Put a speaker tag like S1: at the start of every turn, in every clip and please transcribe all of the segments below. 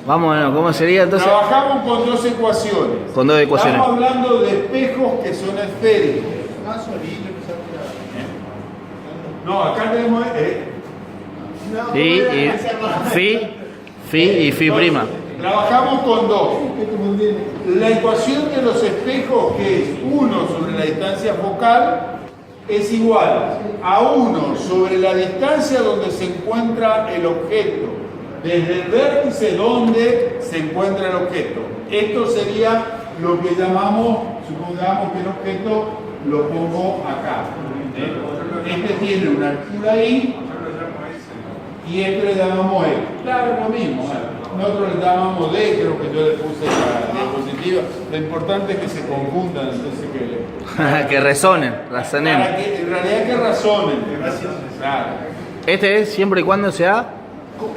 S1: Vamos, no, ¿cómo sería entonces?
S2: Trabajamos con dos ecuaciones.
S1: Con dos ecuaciones.
S2: Estamos hablando de espejos que son esféricos. No, acá tenemos...
S1: Phi y phi prima.
S2: Trabajamos con dos. La ecuación de los espejos, que es 1 sobre la distancia focal, es igual a 1 sobre la distancia donde se encuentra el objeto, desde el vértice donde se encuentra el objeto. Esto sería lo que llamamos, supongamos que el objeto lo pongo acá. Este tiene una altura I y este le llamamos E. Claro, lo mismo. Nosotros le llamamos D, creo que yo le puse la diapositiva. Lo importante es que se confundan, entonces
S1: que resonen, razonemos.
S2: Para que, en realidad que razonen. Claro.
S1: Este es siempre y cuando sea...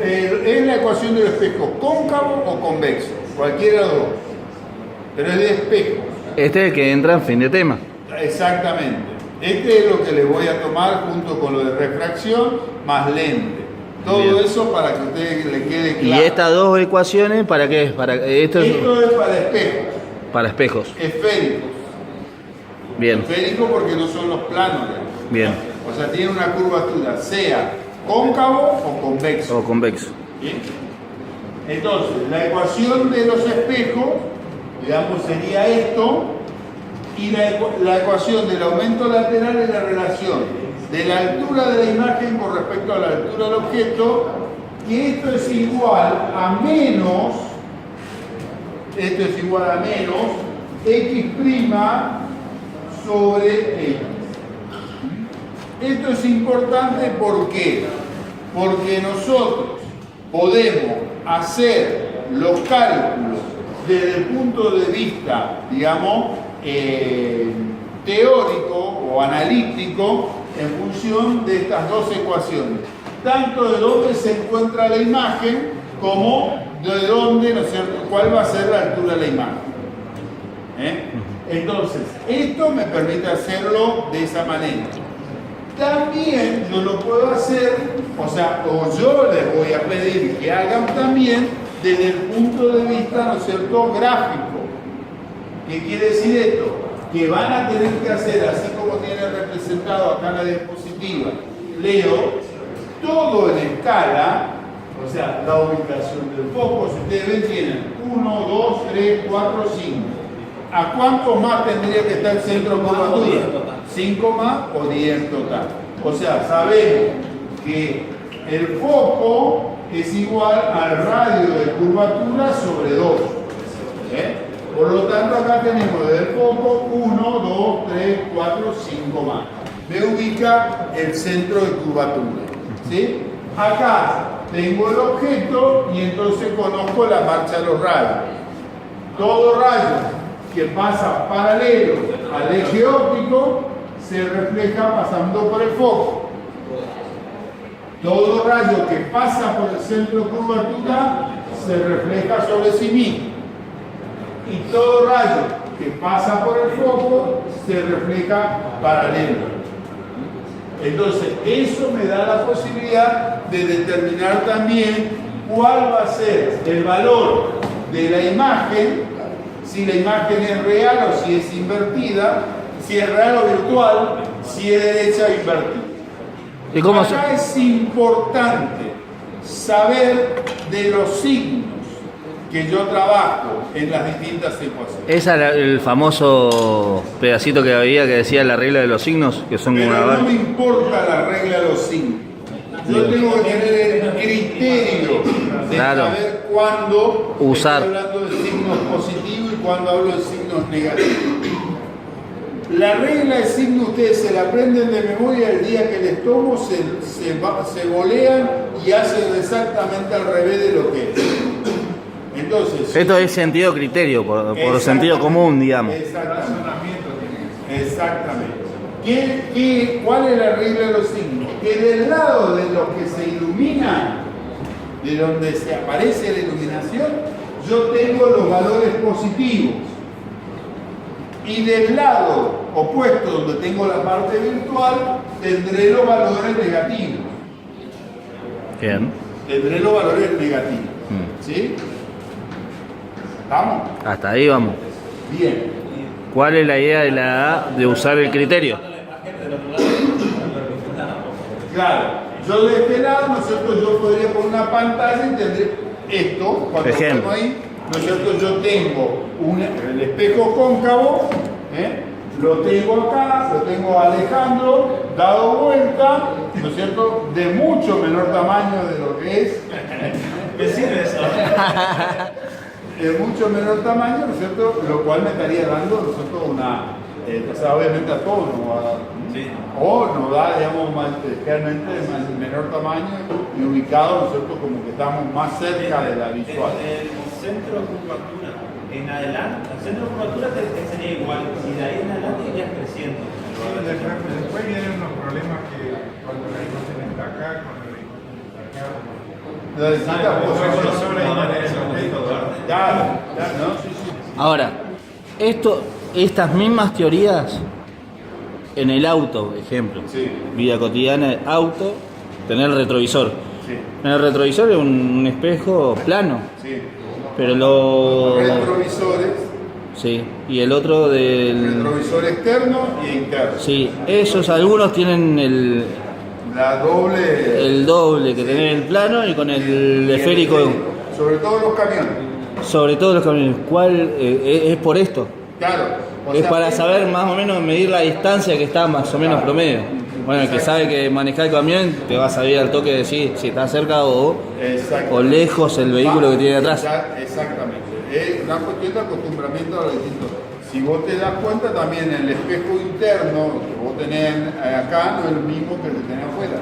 S2: Es la ecuación del espejo cóncavo o convexo, cualquiera de los dos. Pero es de espejos.
S1: Este es el que entra en fin de tema.
S2: Exactamente. Este es lo que les voy a tomar junto con lo de refracción más lente. Todo
S1: Bien.
S2: eso para que a ustedes le quede claro.
S1: ¿Y estas dos ecuaciones para qué es?
S2: Esto es para espejos.
S1: Para espejos.
S2: Esféricos.
S1: Bien.
S2: Esférico porque no son los planos.
S1: Bien.
S2: O sea, tiene una curvatura, sea cóncavo o convexo.
S1: O convexo.
S2: ¿Bien? Entonces, la ecuación de los espejos, digamos, sería esto, y la ecuación del aumento lateral es la relación de la altura de la imagen con respecto a la altura del objeto, que esto es igual a menos, X' sobre X. Esto es importante, ¿por qué? Porque nosotros podemos hacer los cálculos desde el punto de vista, digamos, teórico o analítico en función de estas dos ecuaciones, tanto de dónde se encuentra la imagen como de dónde, ¿no es cierto?, cuál va a ser la altura de la imagen. Entonces, esto me permite hacerlo de esa manera. También yo lo puedo hacer, o sea, o yo les voy a pedir que hagan también desde el punto de vista, ¿no es cierto?, gráfico. ¿Qué quiere decir esto? Que van a tener que hacer, así como tiene representado acá en la diapositiva, Leo, todo en escala, o sea, la ubicación del foco, si ustedes ven, tienen 1, 2, 3, 4, 5. ¿A cuántos más tendría que estar el centro de curvatura? 5 más o 10 total. O sea, sabemos que el foco es igual al radio de curvatura sobre 2. Por lo tanto, acá tenemos desde el foco 1, 2, 3, 4, 5 más. Me ubica el centro de curvatura. ¿Sí? Acá tengo el objeto y entonces conozco la marcha de los rayos. Todo rayo que pasa paralelo al eje óptico se refleja pasando por el foco. Todo rayo que pasa por el centro de curvatura se refleja sobre sí mismo. Y todo rayo que pasa por el foco se refleja paralelo. Entonces, eso me da la posibilidad de determinar también cuál va a ser el valor de la imagen, si la imagen es real o si es invertida, si es real o virtual, si es derecha o invertida.
S1: ¿Y cómo
S2: Acá es importante saber de los signos que yo trabajo en las distintas ecuaciones.
S1: Ese era el famoso pedacito que había que decía la regla de los signos, que son
S2: Pero
S1: una...
S2: no me importa la regla de los signos. Yo tengo que tener el criterio de saber cuándo
S1: usar.
S2: estoy hablando de signos positivos y cuándo hablo de signos negativos. La regla de signos ustedes se la aprenden de memoria, el día que les tomo se volean y hacen exactamente al revés de lo que es. Entonces,
S1: esto es sentido criterio, por sentido común, digamos.
S2: Exactamente. ¿Cuál es la regla de los signos? Que del lado de los que se iluminan, de donde se aparece la iluminación, yo tengo los valores positivos. Y del lado opuesto, donde tengo la parte virtual, tendré los valores negativos.
S1: Bien.
S2: tendré los valores negativos. ¿Sí? ¿Vamos?
S1: Hasta ahí vamos.
S2: Bien.
S1: ¿Cuál es la idea de usar el criterio?
S2: Claro, yo de este lado, ¿no es cierto? Yo podría poner una pantalla y tendré esto, cuando
S1: Ejemplo.
S2: pongo ahí, ¿no es cierto? Yo tengo el espejo cóncavo, lo tengo acá, lo tengo a Alejandro, dado vuelta, ¿no es cierto? De mucho menor tamaño de lo que es.
S3: ¿Me sirve eso?
S2: De mucho menor tamaño, ¿no es cierto? Lo cual me estaría dando, ¿no es cierto? Una, o sea, obviamente a todos nos va a dar.
S3: Sí.
S2: O nos da, digamos, realmente menor tamaño y ubicado, ¿no es cierto? Como que estamos más cerca de la visual.
S3: El centro de curvatura en adelante, el centro de curvatura te sería igual, si de ahí en adelante irías creciendo.
S4: Después vienen unos problemas que cuando la imagen está acá, cuando la imagen está acá.
S2: Las distintas posiciones. Claro, ¿no? Sí, sí.
S1: Ahora, estas mismas teorías en el auto, ejemplo,
S2: Sí.
S1: vida cotidiana, auto, tener retrovisor.
S2: Sí.
S1: En el retrovisor es un espejo plano,
S2: Sí.
S1: pero lo...
S2: Retrovisores,
S1: Sí, y el otro del...
S2: retrovisor externo y interno.
S1: Sí, esos algunos tienen
S2: La doble.
S1: el doble que tener el plano y con el esférico,
S2: Sobre todo los camiones.
S1: sobre todo los camiones. ¿Cuál es por esto?
S2: Claro. o
S1: Es
S2: sea,
S1: para saber más o menos medir la distancia que está más o menos promedio. Bueno, el que sabe que manejar el camión te va a saber al toque de decir si está cerca o lejos el vehículo que tiene atrás.
S2: Exactamente. Es una cuestión de acostumbramiento a lo distinto. Si vos te das cuenta también el espejo interno que vos tenés acá no es el mismo que el que tenés afuera.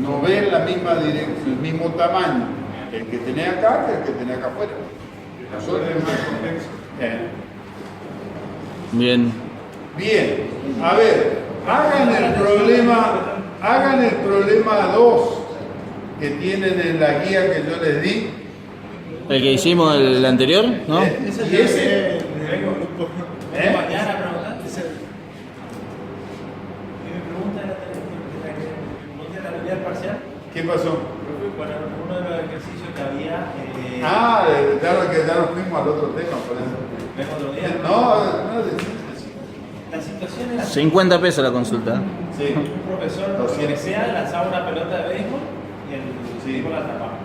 S2: No ves la misma dirección, el mismo tamaño el que tenés acá que el que tenés acá afuera. Nosotros
S1: Bien.
S2: Bien, a ver, hagan el problema 2 que tienen en la guía que yo les di.
S1: El que hicimos el anterior, ¿no?
S2: Y ese,
S3: Mañana preguntar. Y mi pregunta era la habilidad parcial.
S2: ¿qué pasó?
S3: Bueno, uno de los ejercicios que había.
S2: Claro que ya nos fuimos al otro tema, por eso.
S3: Vengo otro día.
S2: No,
S3: La situación era
S1: 50 pesos la consulta.
S2: sí.
S3: un profesor que sea lanzaba una pelota de béisbol y el
S2: Sí.
S3: tipo la atrapaba.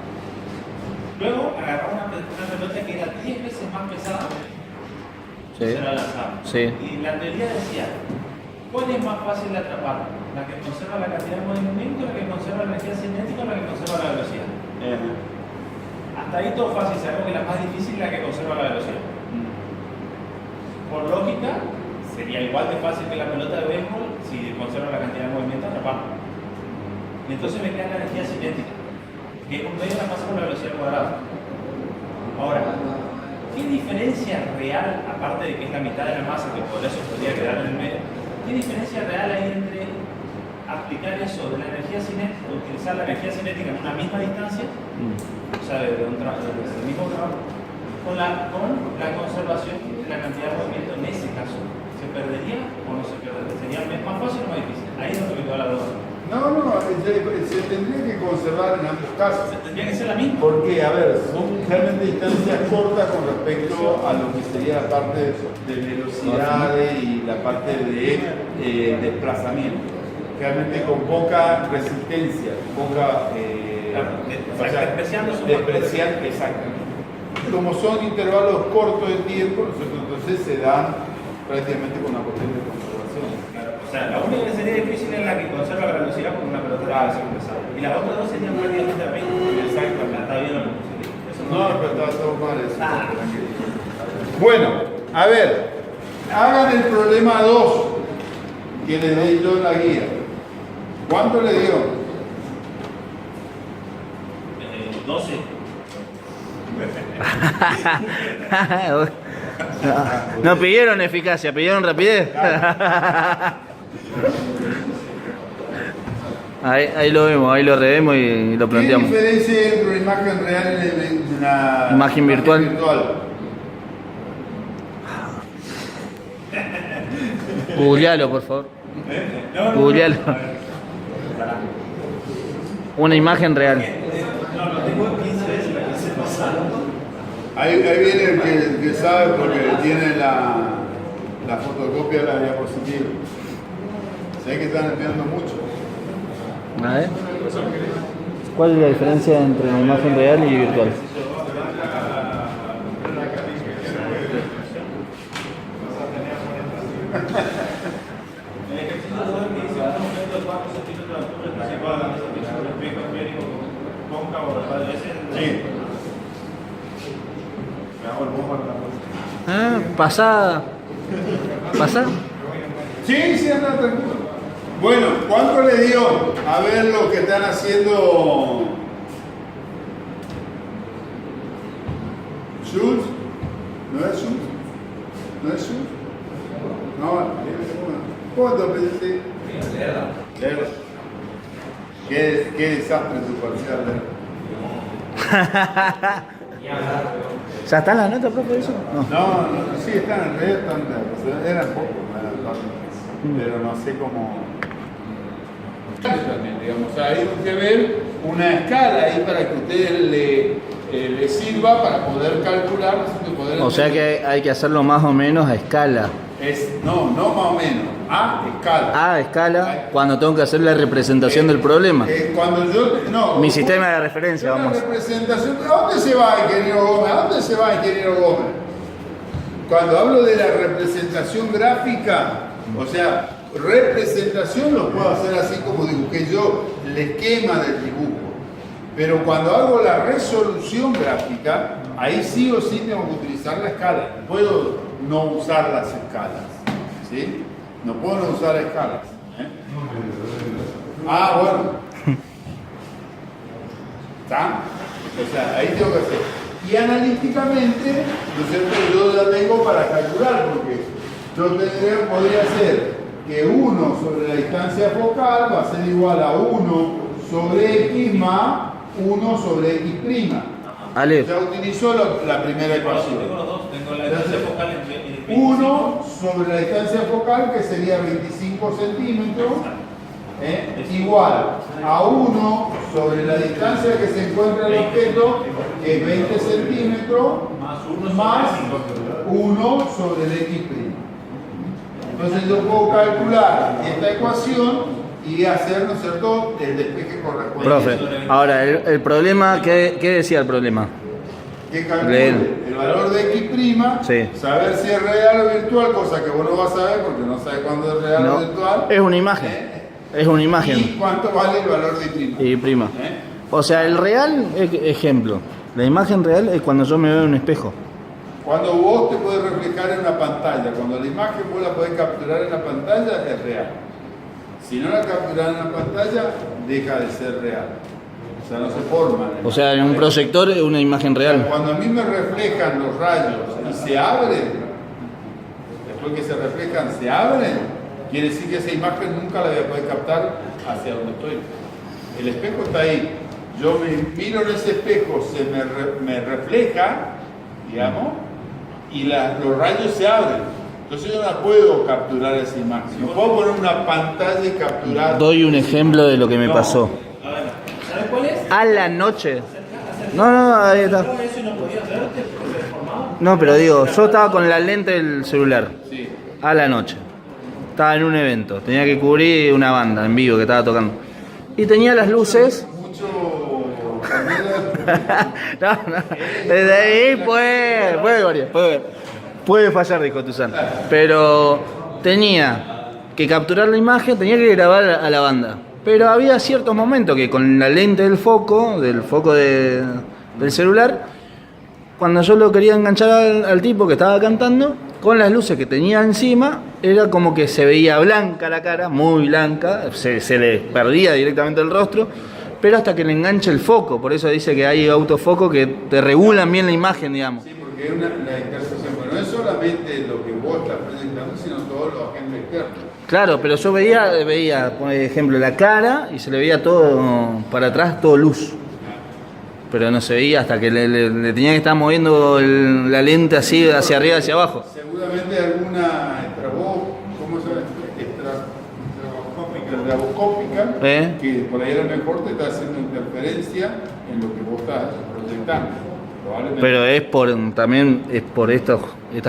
S3: Luego agarraba una pelota que era 10 veces más pesada y
S1: Sí.
S3: se la lanzaba.
S1: Sí.
S3: Y la teoría decía, ¿cuál es más fácil de atrapar? ¿La que conserva la cantidad de movimiento, la que conserva la energía cinética o la que conserva la velocidad? Hasta ahí todo fácil, sabemos que la más difícil es la que conserva la velocidad. Por lógica, sería igual de fácil que la pelota de béisbol si conserva la cantidad de movimiento atrapar. Y entonces me queda la energía cinética, que es un medio de la masa por la velocidad cuadrada. Ahora, ¿qué diferencia real, aparte de que es la mitad de la masa, que por eso podría quedar en el medio, qué diferencia real hay entre aplicar eso de la energía cinética, utilizar la energía cinética en una misma distancia, o sea, desde el mismo trabajo, con la conservación de la cantidad de movimiento en ese caso? ¿Se perdería o no se perdería? ¿Sería más fácil o más difícil? Ahí es donde me quedó la duda.
S2: No, se tendría que conservar en ambos casos.
S3: Tendría que ser la misma.
S2: Porque, a ver, son realmente distancias cortas con respecto a lo que sería la parte de velocidades y la parte de desplazamiento. Realmente con poca resistencia, poca... despreciando, exactamente. Como son intervalos cortos de tiempo, entonces se dan prácticamente con una cuestión de conservación.
S3: O sea, la única que sería difícil es la que conserva la velocidad con una pelota de velocidad pesada. Y las otras dos serían prácticamente la misma. Exactamente. Está bien lo que puse.
S2: No, pero está todo mal eso. Bueno, a ver, hagan el problema 2 que les di yo en la guía. ¿Cuánto le dio?
S3: 12.
S1: No pidieron eficacia, pidieron rapidez. Ahí lo vemos, ahí lo revemos y lo planteamos.
S2: ¿Qué diferencia hay entre una imagen real y una
S1: Imagen virtual? Googlealo, por favor. Googlealo. Una imagen real.
S3: No, tengo 15 veces la quise pasar.
S2: Ahí viene el que sabe porque tiene la fotocopia de la diapositiva. Sé que están estudiando mucho.
S1: A ver. ¿Cuál es la diferencia entre la imagen real y virtual?
S3: El ejercicio de que dice un objeto de 4 centímetros de altura es igual a un espejo esférico cóncavo, ¿verdad?
S2: Sí.
S3: Me hago el bombo para la próxima.
S1: Ah, pasada. ¿Pasada?
S2: Sí, anda tranquilo. Bueno, ¿cuánto le dio? A ver lo que están haciendo. ¿Schultz? ¿No es Schultz? ¿No es Schultz? No, ¿cuánto pediste? Lero. Qué desastre tu parcial, Lero.
S1: ¿Ya está la nota, profe, eso? No.
S2: No, sí, están en realidad, eran pocos, pero no sé cómo. También, digamos, o sea, hay que ver una escala ahí para que a ustedes le sirva para poder calcular.
S1: O sea que hay que hacerlo más o menos a escala.
S2: No más o menos, a escala.
S1: A escala, cuando tengo que hacer la representación del problema.
S2: Cuando yo,
S1: Mi sistema de referencia, vamos.
S2: Representación, ¿a dónde se va, ingeniero Gómez? ¿A dónde se va, ingeniero Gómez? Cuando hablo de la representación gráfica, o sea, representación lo puedo hacer así como dibujé yo, el esquema del dibujo. Pero cuando hago la resolución gráfica, ahí sí o sí tengo que utilizar la escala. No puedo no usar las escalas. ¿Sí? No puedo no usar escalas. Ah, bueno. ¿Está? O sea, ahí tengo que hacer. Y analíticamente, ¿no es cierto? Yo ya tengo para calcular, porque yo podría hacer que 1 sobre la distancia focal va a ser igual a 1 sobre x más 1 sobre x'.
S1: Ale.
S2: Ya utilizó la primera ecuación.
S3: Tengo los dos, tengo la distancia focal en
S2: 1 sobre la distancia focal, que sería 25 centímetros, igual a 1 sobre la distancia que se encuentra el objeto, que es 20 centímetros, más 1 sobre el x'. Entonces yo puedo calcular esta ecuación y hacer, ¿no es cierto?, el despeje correspondiente.
S1: Profe, ahora, el problema, ¿qué decía el problema?
S2: Que calcule el valor de x',
S1: Sí.
S2: saber si es real o virtual, cosa que vos no vas a saber porque no sabes cuándo es real o virtual.
S1: Es una imagen. Es una imagen.
S2: ¿Y cuánto vale el valor de y'?
S1: Y prima. O sea, el real, ejemplo, la imagen real es cuando yo me veo en un espejo.
S2: Cuando vos te puedes reflejar en una pantalla, cuando la imagen vos la podés capturar en la pantalla, es real. Si no la capturás en la pantalla, deja de ser real. O sea, no se forma.
S1: O sea, en un proyector es una imagen real.
S2: Cuando a mí me reflejan los rayos y se abren, después que se reflejan, se abren, quiere decir que esa imagen nunca la voy a poder captar hacia donde estoy. El espejo está ahí. Yo me miro en ese espejo, me refleja, digamos, y los rayos se abren. Entonces yo no la puedo capturar esa imagen. No puedo poner una pantalla y capturar.
S1: Doy un ejemplo de lo que me pasó.
S3: ¿Sabes cuál es?
S1: A la noche. No, ahí está.
S3: Eso y no podías verte porque se deformaba.
S1: No, pero digo, yo estaba con la lente del celular.
S2: Sí.
S1: A la noche. Estaba en un evento. Tenía que cubrir una banda en vivo que estaba tocando. Y tenía las luces.
S2: Mucho.
S1: No. Desde ahí puede fallar, dijo Tuzán. Pero tenía que capturar la imagen, tenía que grabar a la banda. Pero había ciertos momentos que con la lente del foco del celular, cuando yo lo quería enganchar al tipo que estaba cantando, con las luces que tenía encima, era como que se veía blanca la cara, muy blanca, se le perdía directamente el rostro, pero hasta que le enganche el foco. Por eso dice que hay autofocos que te regulan bien la imagen, digamos.
S2: Sí, porque es la intersección. Pero no es solamente lo que vos estás presentando, sino todos los agentes externos.
S1: Claro, pero yo veía, por ejemplo, la cara y se le veía todo para atrás, todo luz. Pero no se veía hasta que le tenía que estar moviendo la lente así, hacia arriba, hacia abajo.
S2: Seguramente alguna estraboscópica, que por ahí era mejor, te está haciendo interferencia en lo que vos estás proyectando. Probablemente.
S1: Pero es por también es por estas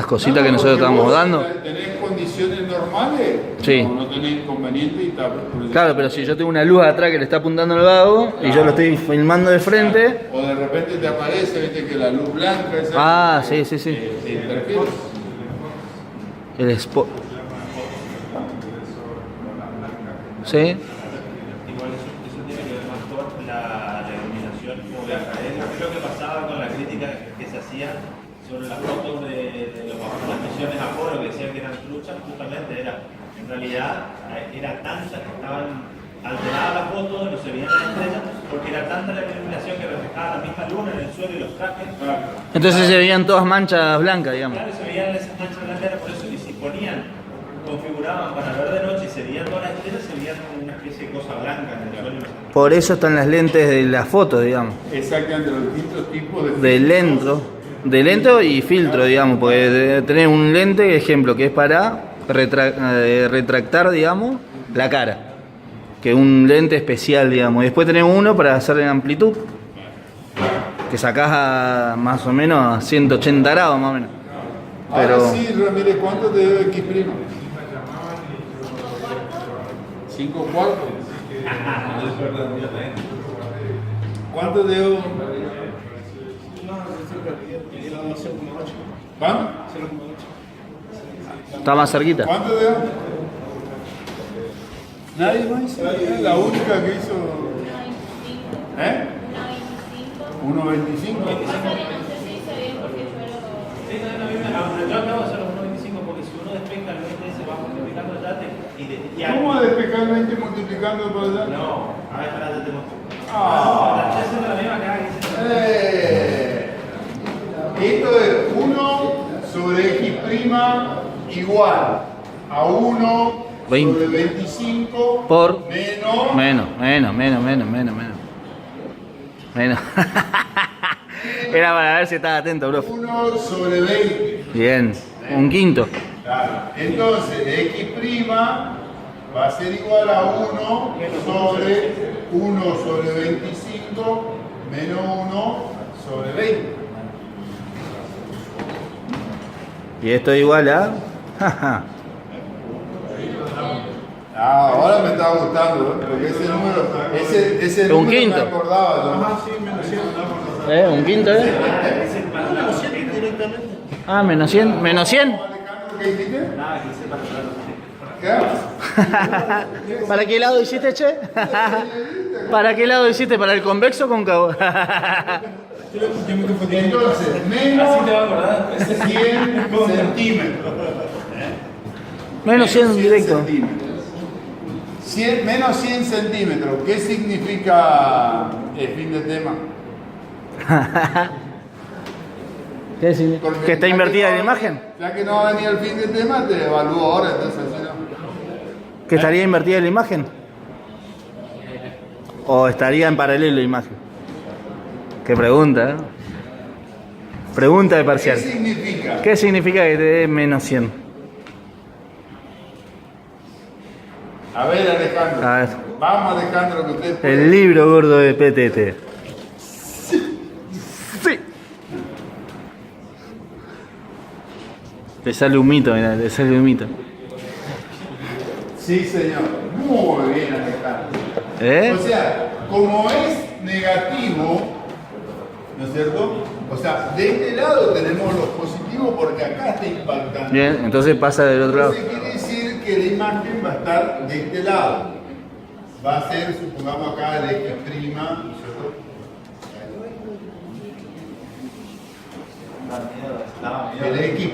S1: cositas que nosotros
S2: porque
S1: estamos
S2: vos
S1: dando.
S2: ¿Tenés condiciones normales?
S1: Sí.
S2: No tenés inconveniente y está proyectando.
S1: Claro, pero si yo tengo una luz atrás que le está apuntando al vago y yo lo estoy filmando de frente.
S2: O de repente te aparece, viste que la luz blanca esa
S1: Ah, sí, sí, sí.
S2: te interfiere.
S1: El spot. Sí.
S3: Igual eso tiene que ver más con la iluminación fotográfica. Es lo que pasaba con la crítica que se hacía sobre las fotos de las misiones Apolo, que decían que eran truchas, justamente en realidad era tanta que estaban alteradas las fotos, no se veían las estrellas, porque era tanta la iluminación que reflejaba la misma luna en el suelo y los trajes.
S1: Entonces se veían todas manchas blancas, digamos.
S3: Claro, se veían esas manchas blancas, por eso, y si configuraban para ver de noche y se veían todas las estrellas, se veían una especie de cosa blanca en el suelo.
S1: Por eso están las lentes de la foto, digamos.
S2: Exactamente, los distintos tipos
S1: De lento y filtro, digamos, porque tenés un lente, ejemplo, que es para retractar, digamos, la cara, que es un lente especial, digamos, y después tenés uno para hacer en amplitud, que sacás a más o menos a 180 grados, más o menos. Pero
S2: Ahora sí, Ramírez, ¿cuánto te debo X prima? 5 cuartos. ¿Cuánto debo? ¿Cuánto?
S1: está más cerquita.
S2: ¿Cuánto debo? Nadie más hizo. La única que hizo. ¿Eh? 1.25.
S3: Yo acabo de hacer los 1.25 porque si uno despeja el 20 se va multiplicando ya
S2: ¿Cómo despejar 20 multiplicando por allá?
S3: No, a ver, espera, ya te muestro.
S2: Ah.
S3: Estoy haciendo la misma que haga.
S2: Esto es 1 sobre x' igual a 1 sobre 25
S1: Por
S2: menos.
S1: Menos. Era para ver si estaba atento, bro.
S2: 1 sobre 20.
S1: Bien, un quinto.
S2: Claro. Entonces, x' va a ser igual a 1 sobre 25 menos 1 sobre 20.
S1: Y esto es igual a.
S2: Ahora me está gustando, porque ese número, ese
S1: Un
S2: número
S1: quinto.
S2: me acordaba. ¿No?
S1: ¿Un quinto, Ah, menos 100. ¿Menos 100?
S2: Alejandro, ¿qué dijiste?
S3: Nada, que sepa
S2: ¿Qué?
S1: ¿Para qué lado hiciste, che? ¿Para qué lado hiciste? ¿Para el convexo o cóncavo?
S2: Entonces, menos
S3: así te va a acordar.
S2: 100 centímetros.
S1: Menos 100 directo.
S2: centímetros. Menos 100 centímetros. ¿Qué significa el fin de tema?
S1: ¿Qué decir?
S2: Porque
S1: ¿Que está
S2: ya
S1: invertida
S2: no
S1: la
S2: va-
S1: imagen?
S2: Ya que no va a venir el fin de tema, te evalúo ahora, entonces así no.
S1: ¿Que estaría invertida la imagen? ¿O estaría en paralelo la imagen? Qué pregunta, ¿eh? Pregunta de
S2: ¿Qué
S1: parcial.
S2: significa?
S1: ¿Qué significa que te dé menos 100?
S2: A ver, Alejandro.
S1: A ver.
S2: Vamos, Alejandro, que usted puede.
S1: El libro gordo de PTT. Sí. Le sale un mito, mirá, le sale un mito.
S2: Sí, señor. Muy bien, Alejandro. O sea, como es negativo, ¿no es cierto? O sea, de este lado tenemos los positivos porque acá está impactando.
S1: Bien, entonces pasa del otro lado.
S2: Entonces quiere decir que la imagen va a estar de este lado. Va a ser, supongamos acá, el X', ¿no es cierto? El X'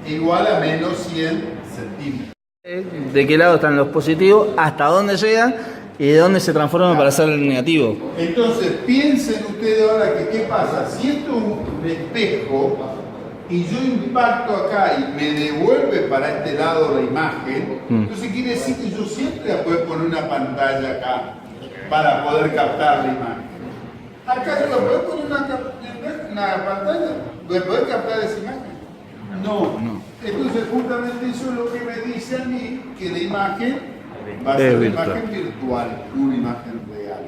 S2: igual a menos 100 centímetros.
S1: ¿De qué lado están los positivos? ¿Hasta dónde llegan? ¿Y de dónde se transforman para ser el negativo?
S2: Entonces, piensen ustedes ahora que qué pasa. Si esto es un espejo y yo impacto acá y me devuelve para este lado la imagen, entonces quiere decir que yo siempre puedo poner una pantalla acá para poder captar la imagen. Acá yo no puedo poner una pantalla, ¿voy a poder captar esa imagen? No. Entonces, justamente eso es lo que me dice a mí que la imagen va a ser una imagen virtual, no una imagen real.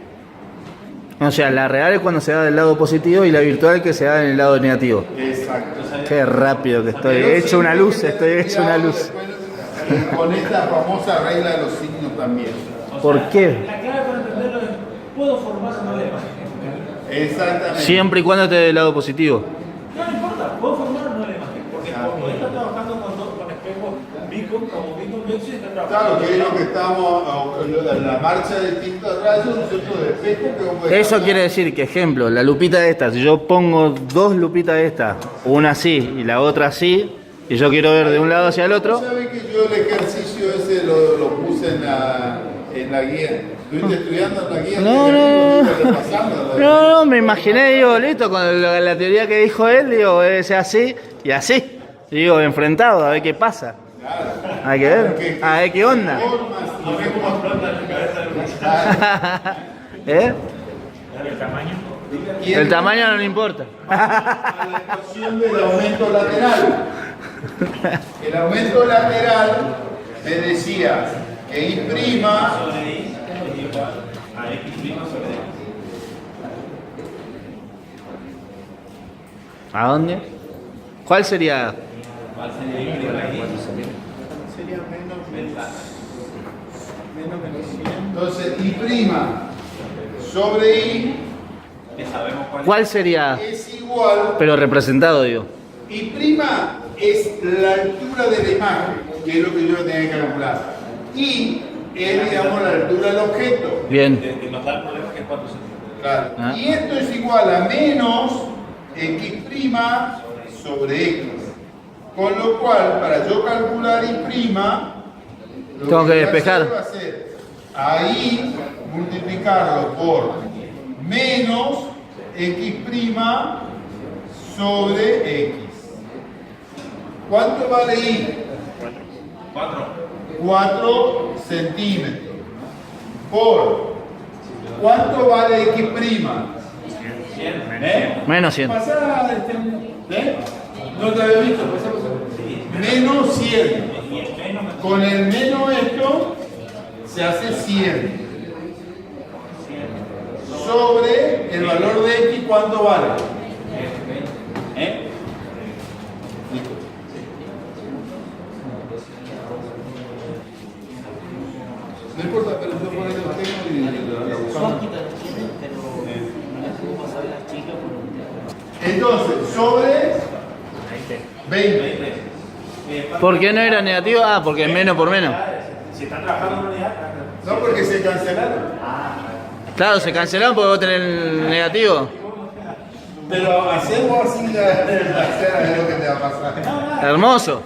S1: O sea, la real es cuando se da del lado positivo y la virtual que se da en el lado negativo.
S2: Exacto.
S1: Qué rápido que estoy.
S2: Pero
S1: He hecho una luz,
S2: siempre
S1: estoy hecho una luz.
S2: después, con esta famosa regla de los signos también.
S1: ¿Por qué?
S3: La clave para entenderlo es, puedo formar una imagen.
S2: Exactamente.
S1: Siempre y cuando esté del lado positivo.
S3: No importa, puedo formar una nueva imagen. Porque como está trabajando con espejos Bicom, como Bicom Bexy está trabajando.
S2: Claro, que es lo que estamos, la marcha de distintos rayos, nosotros de espejo que vamos a
S1: Eso
S2: dejar-
S1: quiere decir que, ejemplo, la lupita esta, si yo pongo dos lupitas de esta, una así y la otra así, y yo quiero ver de un lado hacia el otro,
S2: ¿Sabe que yo el ejercicio ese lo puse en la guía? ¿Estuviste estudiando en la guía?
S1: no, me imaginé, digo, listo, con la teoría que dijo él, digo, es así y así, digo, enfrentado, a ver qué pasa. Hay que ver, a ver qué onda. ¿Eh? El tamaño no le importa.
S2: A la ecuación del aumento lateral. El aumento lateral me decía que I'
S3: Sobre I es igual a X' sobre X.
S1: ¿A dónde? ¿Cuál sería?
S3: ¿Cuál sería Y igual a I?
S2: sería menos
S3: Ventaja.
S2: menos 100. Entonces I' sobre I
S3: Que sabemos cuál
S1: ¿Cuál sería?
S2: es igual.
S1: Pero representado, digo.
S2: I' es la altura de la imagen, que es lo que yo tenía que calcular. Y es, digamos, la altura del objeto.
S1: Bien.
S3: que nos da el problema que es 4 centímetros.
S2: Claro.
S1: Ah.
S2: Y esto es igual a menos X' sobre X. Con lo cual, para yo calcular I', lo
S1: Tengo que
S2: voy a
S1: despejar.
S2: hacer va a ser ahí multiplicarlo por menos X' sobre X. ¿Cuánto vale I?
S3: 4.
S2: 4 centímetros. Por ¿cuánto vale X'?
S3: 100.
S1: Menos 100.
S2: Pasá, ¿eh? No te había visto, menos 100.
S3: Y el menos me
S2: Con el menos esto se hace 100. Sobre el valor de X, ¿cuánto vale? ¿Eh? Listo. No importa, pero yo por ahí lo tengo y la buscamos. Entonces, sobre 20.
S1: ¿Por qué no era negativo? Ah, porque es menos por menos.
S3: Si están trabajando en una unidad,
S2: No, porque se cancelaron.
S1: Claro, se cancelaron porque vos tenés el negativo.
S2: Pero hacemos así la tercera es lo que te va a pasar.
S1: Hermoso.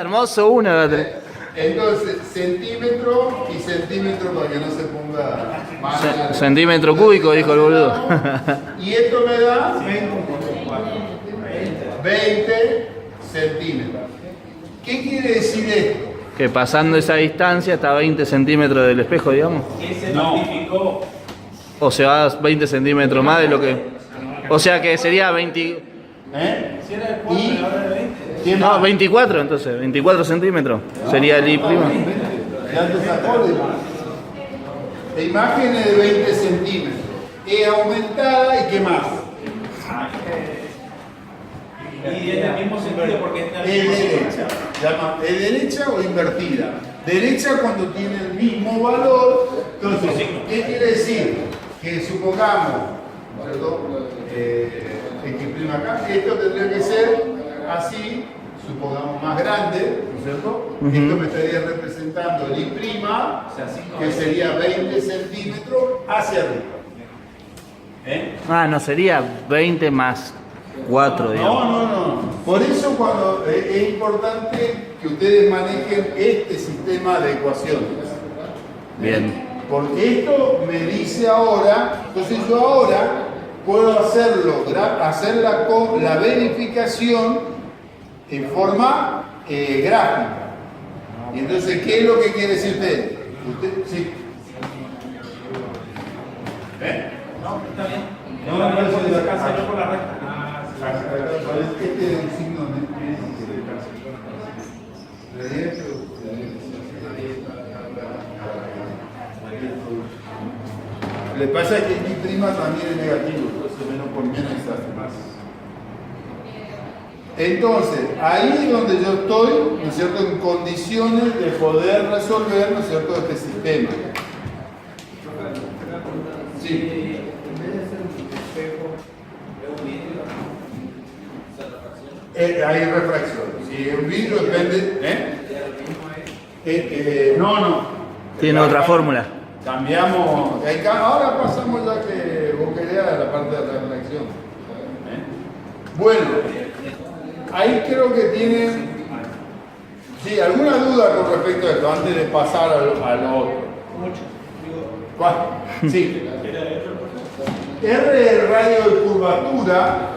S1: Hermoso uno va a tener.
S2: Entonces, centímetro y centímetro para que no se ponga mal.
S1: Centímetro cúbico, dijo el boludo.
S2: Y esto me da 20 centímetros. ¿Qué quiere decir esto?
S1: Que pasando esa distancia está a 20 centímetros del espejo, digamos.
S3: ¿qué se notificó?
S1: O se va a 20 centímetros más de lo que... O sea que sería 20...
S2: ¿Eh?
S3: Si era el 4
S2: Y-
S3: y ahora el 20.
S2: ¿Quién
S1: No,
S2: más?
S1: 24 entonces, 24 centímetros. Sería el I'.
S2: Ya te sacó de imagen es de 20 centímetros. Es aumentada y qué más.
S3: Y es el mismo sentido porque está
S2: Es derecha. Llama, ¿es derecha o invertida? Derecha cuando tiene el mismo valor. Entonces, ¿qué quiere decir? Que supongamos, ¿cierto? X' acá, esto tendría que ser así, supongamos más grande, ¿no es cierto?
S1: Ujú.
S2: Esto me estaría representando el I', que sería 20 centímetros hacia arriba. ¿Eh?
S1: Ah, no, sería 20 más 4, digamos.
S2: No. Por eso cuando es importante que ustedes manejen este sistema de ecuaciones.
S1: Bien.
S2: Porque esto me dice ahora, entonces yo ahora puedo hacerlo, hacer la verificación en forma gráfica. Y entonces, ¿qué es lo que quiere decir usted? Sí. ¿Eh?
S3: No, está bien.
S2: No,
S3: No,
S2: no,
S3: no,
S2: no,
S3: se canceló por la recta.
S2: Este signo le pasa que mi encima también es negativo, entonces menos por menos se hace más. Entonces, ahí es donde yo estoy, ¿no es cierto?, en condiciones de poder resolver, ¿no es cierto?, este sistema. Sí. Hay refracción. Si un vidrio depende. No.
S1: Tiene otra fórmula.
S2: Cambiamos. Ahora pasamos ya que vos querías a la parte de la refracción. Bueno, ahí creo que tienen. Sí, alguna duda con respecto a esto antes de pasar a lo otro. ¿Cuál? Sí. R, el radio de curvatura,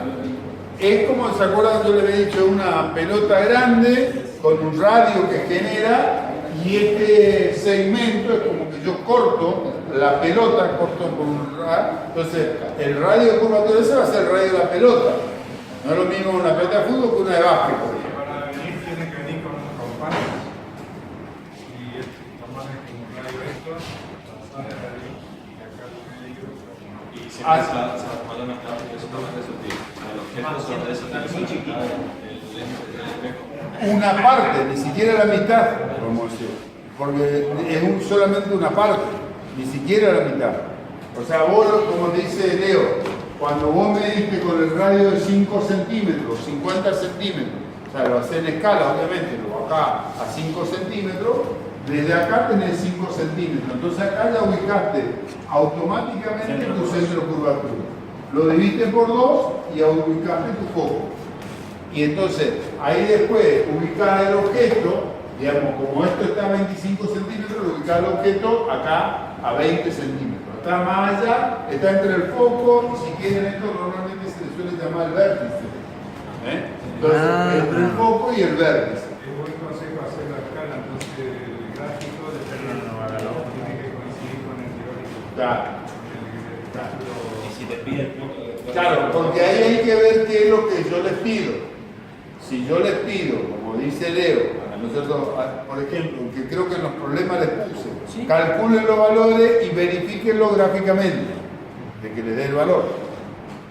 S2: es como, ¿se acuerdan? Yo le había dicho, una pelota grande con un radio que genera, y este segmento es como que yo corto la pelota, corto por un radio. Entonces, el radio de curvatura, ese va a ser el radio de la pelota. No es lo mismo una pelota de fútbol que una de básquet.
S4: Para venir tiene que venir con un compás y tomar un radio esto, pasar el radio y acá el medio.
S3: Y siempre se va a tomar la mezcla porque eso también es sutil. El objeto sobre eso tiene muy chiquito.
S2: Una parte, ni siquiera la mitad, porque es solamente una parte, ni siquiera la mitad. O sea, vos, como dice Leo, cuando vos mediste con el radio de 5 centímetros, 50 centímetros, o sea, lo hacés en escala, obviamente, lo bajás a 5 centímetros, desde acá tenés 5 centímetros. Entonces acá ya ubicaste automáticamente tu centro de curvatura. Lo dividiste por 2 y ubicaste tu foco. Y entonces, ahí después, ubicar el objeto, digamos, como esto está a 25 centímetros, ubicar el objeto acá a 20 centímetros. Está más allá, está entre el foco, y si quieren esto normalmente se le suele llamar el vértice. Entonces, entre el foco y el vértice.
S4: Es buen consejo hacer la escala, entonces el gráfico tiene que coincidir con el teórico.
S2: Claro.
S3: Y si te pide el punto de...
S2: Claro, porque ahí hay que ver qué es lo que yo les pido. Si yo les pido, como dice Leo, ¿no es cierto? Por ejemplo, que creo que en los problemas les puse, ¿sí? Calculen los valores y verifíquenlo gráficamente, de que les dé el valor.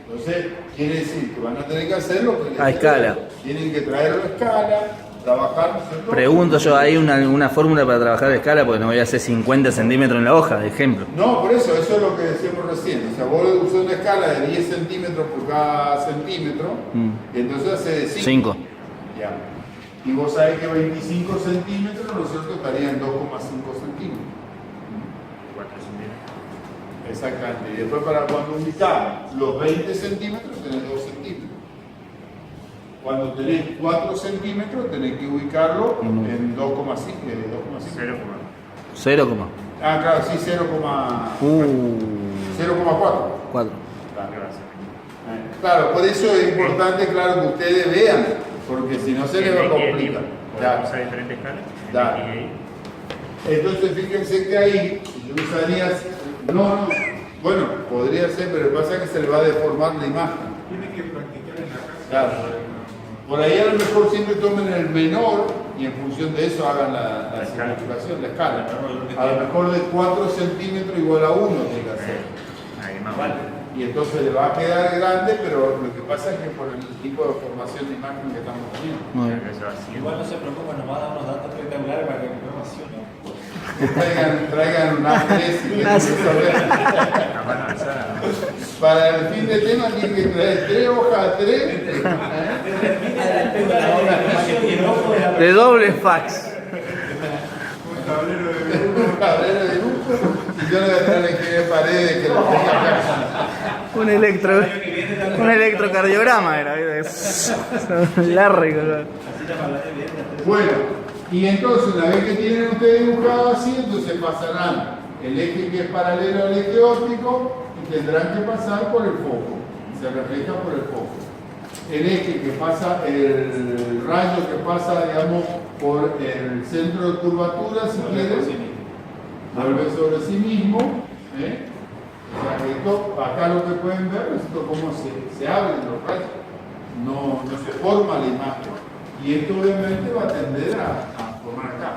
S2: Entonces, quiere decir que van a tener que hacer lo que les
S1: a escala.
S2: Tienen que traerlo a escala, trabajar, ¿no es cierto?
S1: Pregunto yo, ¿hay una fórmula para trabajar a escala? Porque no voy a hacer 50 centímetros en la hoja, de ejemplo.
S2: No, por eso es lo que decíamos recién. O sea, vos usás una escala de 10 centímetros por cada centímetro, y entonces hace de 5. Ya. Y vos sabés que 25 centímetros, ¿no es cierto? Estaría en 2,5 centímetros.
S3: 4 centímetros.
S2: Exactamente. Y después para cuando ubicás los 20 centímetros, tenés 2 centímetros. Cuando tenés 4 centímetros, tenés que ubicarlo en 2,5.
S1: 0,
S2: Ah, claro, sí, 0,4.
S1: 4.
S2: Claro, por eso es importante, claro, que ustedes vean, porque si no se les va a complicar.
S5: ¿Podemos usar diferentes escalas?
S2: Claro. Entonces, fíjense que ahí yo usaría. No, bueno, podría ser, pero lo que pasa es que se le va a deformar la imagen.
S4: Tiene que practicar en la casa.
S2: Claro. Por ahí a lo mejor siempre tomen el menor y en función de eso hagan la simplificación, la escala. A lo mejor de 4 centímetros igual a 1 tiene que hacer.
S5: Ahí más vale.
S2: Y entonces le va a quedar grande, pero lo que pasa es que por el tipo de formación de imagen que estamos teniendo.
S3: Igual no se preocupen, nos va a dar unos datos espectaculares para que la información.
S2: Traigan una 3 y para el fin de tema tienen que traer 3 hojas 3
S1: de doble fax.
S4: Un tablero de dibujo.
S2: un tablero de dibujo y yo le voy a traer aquí de paredes que lo tenga acá.
S1: Un electrocardiograma era. Largo.
S2: Bueno, y entonces una vez que tienen ustedes dibujado así, entonces pasarán el eje que es paralelo al eje óptico y tendrán que pasar por el foco, se refleja por el foco. El eje que pasa, el rayo que pasa, digamos, por el centro de curvatura, si quieres, vuelve sobre sí mismo. O sea que esto, acá lo que pueden ver es esto cómo se abren los rayos, no se forma la imagen. Y esto obviamente va a tender a formar acá.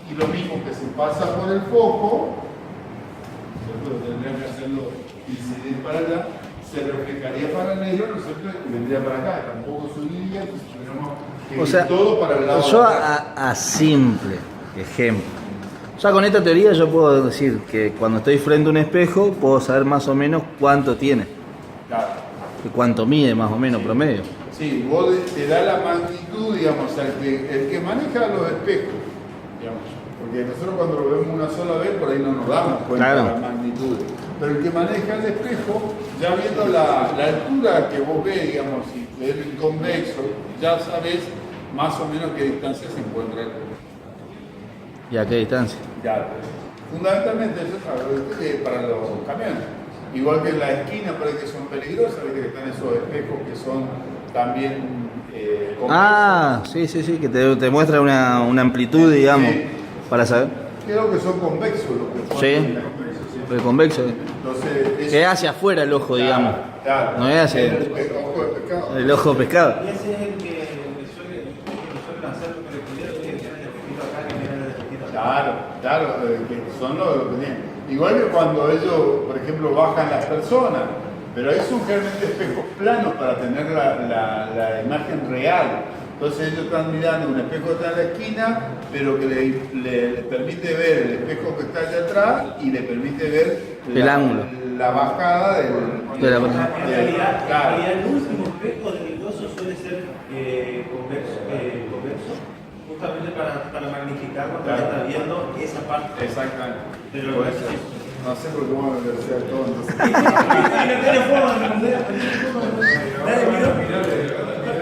S2: Y lo mismo que se pasa por el foco, tendrían que hacerlo incidir para allá, se reflejaría para el negro, ¿no es cierto? Y vendría para acá, tampoco subiría, entonces tendríamos que
S1: O sea,
S2: ir todo para el lado
S1: yo
S2: de acá.
S1: a simple ejemplo. Ya con esta teoría yo puedo decir que cuando estoy frente a un espejo puedo saber más o menos cuánto tiene,
S2: Claro.
S1: y cuánto mide más o menos promedio.
S2: Sí, vos te da la magnitud, digamos, el que maneja los espejos, digamos, porque nosotros cuando lo vemos una sola vez por ahí no nos damos cuenta
S1: Claro.
S2: de la magnitud, pero el que maneja el espejo, ya viendo la altura que vos ves, digamos, si ves el convexo, ya sabes más o menos qué distancia se encuentra el espejo.
S1: ¿Y a qué distancia?
S2: Ya, fundamentalmente eso es para los camiones. Igual que en la esquina parece que son peligrosas, ¿viste? Que están esos espejos que son también
S1: Ah, sí, que te muestra una amplitud, digamos,
S2: Sí.
S1: para saber.
S2: Creo que son convexos los que
S1: Sí.
S2: ponen.
S1: El convexo.
S2: Entonces,
S1: Que es hacia afuera el ojo, digamos.
S2: Claro.
S1: No es hacia
S2: el ojo de pescado.
S1: el ojo pescado.
S3: Y ese es el que suelen hacer los colectores, que tienen el despejito acá, que tienen el despejito acá.
S2: Claro, que son los que tienen. Igual que cuando ellos, por ejemplo, bajan las personas, pero ahí son generalmente espejos planos para tener la imagen real. Entonces ellos están mirando un espejo que está en la esquina, pero que le permite ver el espejo que está allá atrás y le permite ver
S1: El ángulo.
S2: la bajada
S1: De la persona.
S3: En realidad,
S2: Claro.
S3: el último espejo del gozo suele ser convexo, justamente para magnificar cuando
S2: Claro.
S3: está viendo esa parte.
S2: Exactamente.
S3: Pero
S2: Por eso, no sé por qué vamos a universidad todo, entonces.
S3: Y no tiene forma de responder. Nadie miró.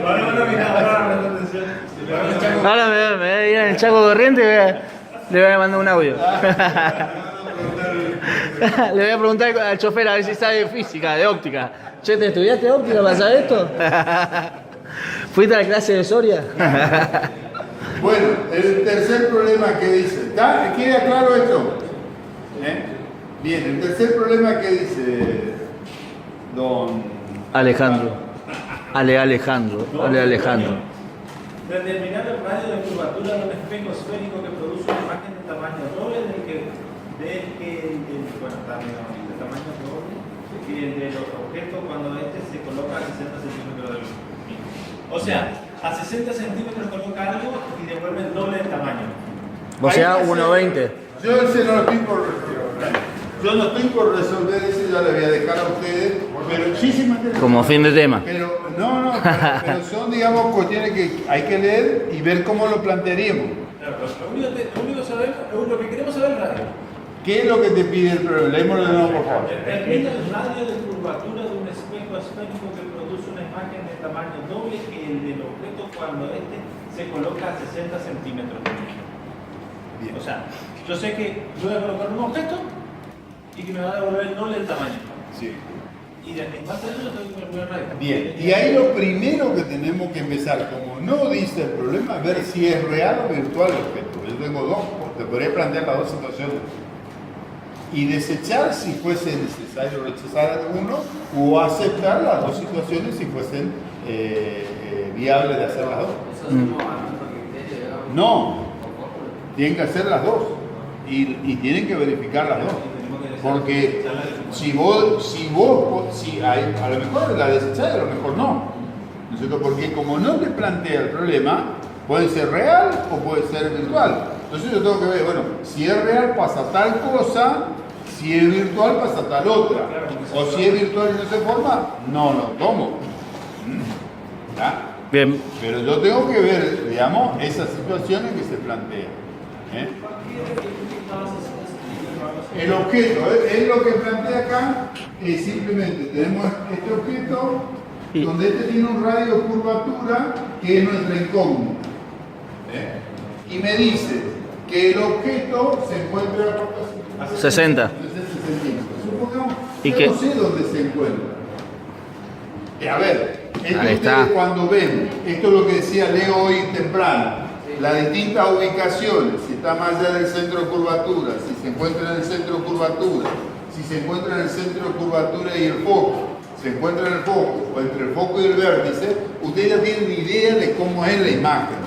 S3: Ahora van a mirar, ahora van a prestar atención.
S1: Ahora me voy a ir en el Chaco Corriente y le voy a mandar un audio. Le voy a preguntar al chofer a ver si sabe de física, de óptica. Che, ¿te estudiaste óptica para saber esto? ¿Fuiste a la clase de Soria?
S2: Bueno, el tercer problema que dice, ¿está? ¿Queda claro esto? Bien, el tercer problema que dice don
S1: Alejandro. Alejandro.
S3: Determinar el radio de curvatura de un espejo esférico que produce una imagen de tamaño doble bueno, también de tamaño doble que el de los objetos cuando este se coloca a 60 centímetros del mismo. O sea, a 60 centímetros coloca algo y devuelve el doble de tamaño.
S1: O sea, 1.20.
S2: Yo ese no lo estoy por resolver. Yo no estoy por resolver ese, ya le voy a dejar a ustedes, pero muchísimas
S1: Como fin de tema.
S2: Pero pero son, digamos, cuestiones que hay que leer y ver cómo lo plantearíamos.
S3: Claro, lo que queremos saber es el radio.
S2: ¿Qué es lo que te pide el problema? Leémoslo de nuevo, por favor.
S3: Determina el radio de curvatura de un espejo esférico que produce una imagen de tamaño doble que el del objeto cuando este se coloca a 60 centímetros.
S2: Bien.
S3: O sea, yo sé que yo voy a colocar un objeto y que me va a devolver el doble del tamaño.
S2: Sí.
S3: Y de en base a eso yo tengo que calcular radio.
S2: Bien, y ahí lo primero que tenemos que empezar, como no dice el problema, es ver si es real o virtual el objeto. Yo tengo dos, te podría plantear las dos situaciones. Y desechar si fuese necesario rechazar alguno o aceptar las dos situaciones si fuesen viables de hacer las dos. No, tienen que hacer las dos y tienen que verificar las dos. Porque si hay, a lo mejor la desechada, a lo mejor no. ¿No es cierto? Porque como no le plantea el problema, puede ser real o puede ser virtual. Entonces yo tengo que ver, bueno, si es real pasa tal cosa, si es virtual pasa tal otra. O si es virtual y no se forma, no lo tomo. ¿Ya?
S1: Bien.
S2: Pero yo tengo que ver, digamos, esas situaciones que se plantean. El objeto, es lo que plantea acá, es simplemente tenemos este objeto donde este tiene un radio de curvatura que es nuestra incógnita. Y me dice que el objeto se encuentra a
S1: 60.
S2: 60 centímetros. Supongamos,
S1: ¿Y
S2: yo
S1: qué?
S2: no sé dónde se encuentra. A ver, esto
S1: Ahí está.
S2: ustedes cuando ven, esto es lo que decía Leo hoy temprano, las distintas ubicaciones, si está más allá del centro de curvatura, si se encuentra en el centro de curvatura, si se encuentra en el centro de curvatura y el foco, se encuentra en el foco o entre el foco y el vértice, ustedes ya tienen idea de cómo es la imagen.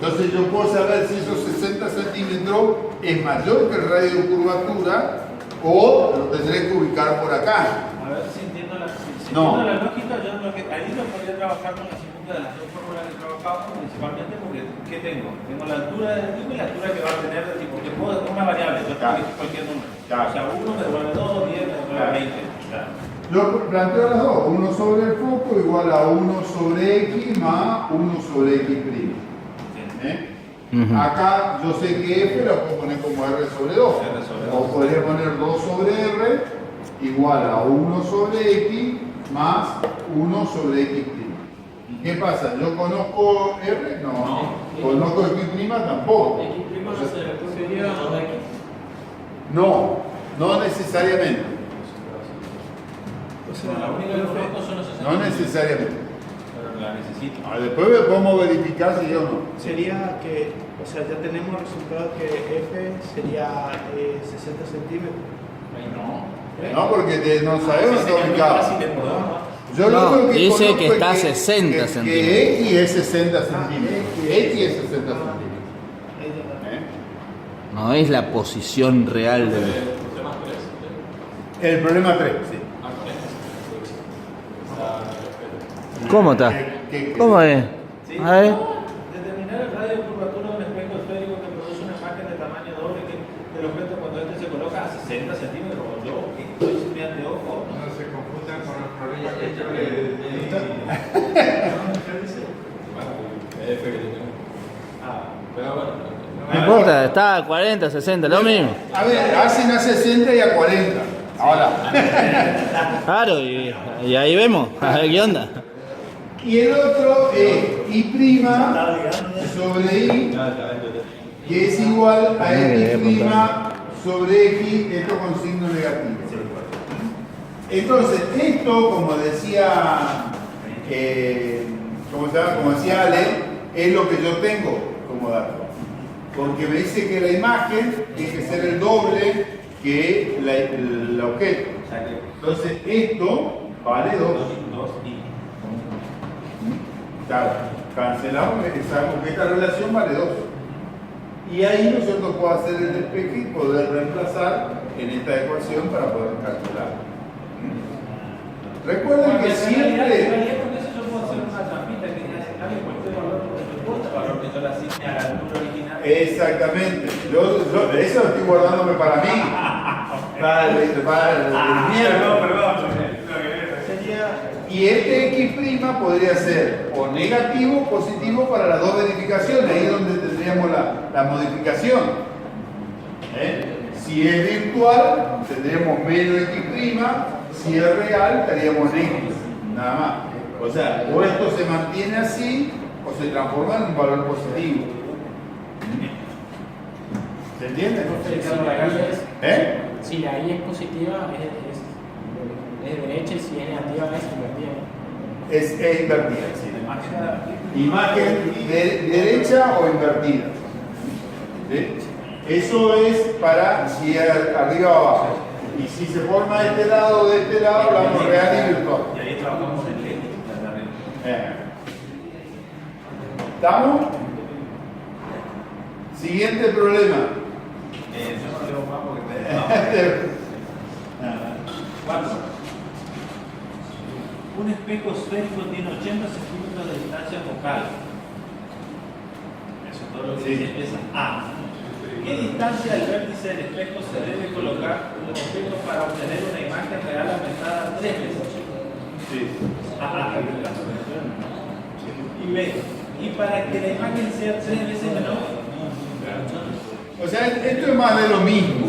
S2: Entonces yo puedo saber si esos 60 centímetros es mayor que el radio de curvatura o lo tendré que ubicar por acá.
S3: A ver si entiendo si
S2: No.
S3: entiendo la lógica, yo ahí lo podría trabajar con la segunda de las dos fórmulas que trabajamos, principalmente porque ¿qué tengo? Tengo la altura del tipo y la altura que va a tener del tipo, porque puedo es una variable, yo
S2: Claro.
S3: tengo cualquier número.
S2: Claro.
S3: O sea, 1 me devuelve 2, 10 me devuelve
S2: Claro.
S3: 20. Claro.
S2: Yo planteo las dos, 1 sobre el foco igual a 1 sobre x más 1 sobre x'. ¿Eh?
S1: Ujú.
S2: Acá yo sé que f lo puedo poner como r sobre 2.
S3: R sobre
S2: O
S3: 2.
S2: podría poner 2 sobre r igual a 1 sobre x más 1 sobre x'. ¿Qué pasa? ¿Yo conozco r? No. ¿Conozco x' tampoco? O sea, no necesariamente.
S3: La única que conozco son los 60.
S2: No necesariamente.
S3: Pero la necesito.
S2: Después podemos verificar si yo no.
S6: Sería que, o sea, ya tenemos el resultado que F sería 60 centímetros.
S3: Ahí no.
S2: No, porque no sabemos
S3: Sí,
S2: dónde
S3: sería muy
S2: ubicado.
S3: fácil de probar.
S2: Yo lo
S1: No,
S2: único que
S1: dice
S2: conozco
S1: que
S2: es
S1: está a 60
S2: que
S1: centímetros.
S2: X es 60 centímetros. X es 60 centímetros.
S1: No es la posición real del.
S2: El problema 3, sí.
S1: ¿Cómo está?
S2: ¿Qué?
S1: ¿Cómo es?
S3: Sí.
S1: A ver.
S3: Determinar el radio de curvatura de un espejo esférico que produce una imagen de tamaño doble del objeto cuando este se coloca a 60 centímetros. Yo, que estoy estudiante de ojo.
S4: No se confundan con el problema que yo le di.
S1: No importa, está a 40, 60, lo mismo.
S2: A ver, hacen a 60 y a 40. Ahora.
S1: Claro, y ahí vemos. A ver qué onda.
S2: Y el otro es I' sobre I, que es igual a X' sobre X, esto con signo negativo. Entonces, esto, como decía, como decía Ale, es lo que yo tengo como dato. Porque me dice que la imagen tiene que ser el doble que el objeto. Entonces, esto vale 2. Claro, cancelamos, sabemos que esta relación vale 2. Y ahí nosotros podemos hacer el despeje y poder reemplazar en esta ecuación para poder calcular. Recuerden que
S3: En
S2: siempre...
S3: realidad con eso yo puedo hacer una trampita que es asignar cualquier valor, no importa el valor que yo le asigne a la altura original.
S2: Exactamente. Yo eso lo estoy guardándome para mí. Para el miércoles.
S3: Perdón.
S6: Sería,
S2: Y este X' podría ser o negativo o positivo para las dos verificaciones, ahí es donde tendríamos la modificación. Si es virtual, tendríamos menos X', si es real, estaríamos en X, nada más. O sea, o esto se mantiene así, o se transforma en un valor positivo. ¿Se entiende?
S7: Si la I es positiva, es derecha y si es negativa, es invertida.
S2: Es invertida, sí. Imagen derecha o invertida. ¿Sí? Eso es para si arriba o abajo. Y si se forma de este lado o de este lado, hablamos real y virtual.
S3: Y ahí trabajamos en ley.
S2: ¿Estamos? Siguiente problema.
S3: Yo no leo más porque me... 4. Un espejo esférico tiene 80 centímetros de distancia focal. Eso es todo lo que
S2: Sí.
S3: dice esa A. ¿Qué distancia del vértice del espejo se debe colocar un objeto para obtener una imagen real aumentada 3 veces?
S2: Sí.
S3: Y B. Y para que la imagen sea 3 veces menor.
S2: O sea, esto es más de lo mismo.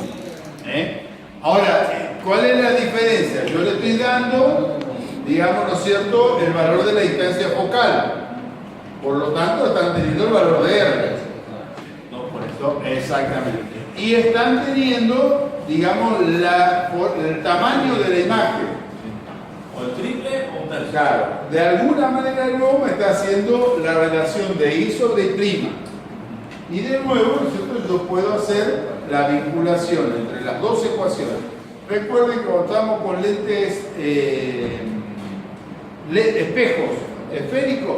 S2: Ahora, ¿cuál es la diferencia? Yo le estoy dando, digamos, ¿no es cierto?, el valor de la distancia focal. Por lo tanto, están teniendo el valor de R.
S3: No, por eso.
S2: Exactamente. Y están teniendo, digamos, el tamaño de la imagen.
S3: O el triple o un tercio.
S2: Claro, de alguna manera el nuevo me está haciendo la relación de I sobre I'. Y de nuevo, ¿cierto?, yo puedo hacer la vinculación entre las dos ecuaciones. Recuerden que cuando estamos con lentes, espejos esféricos,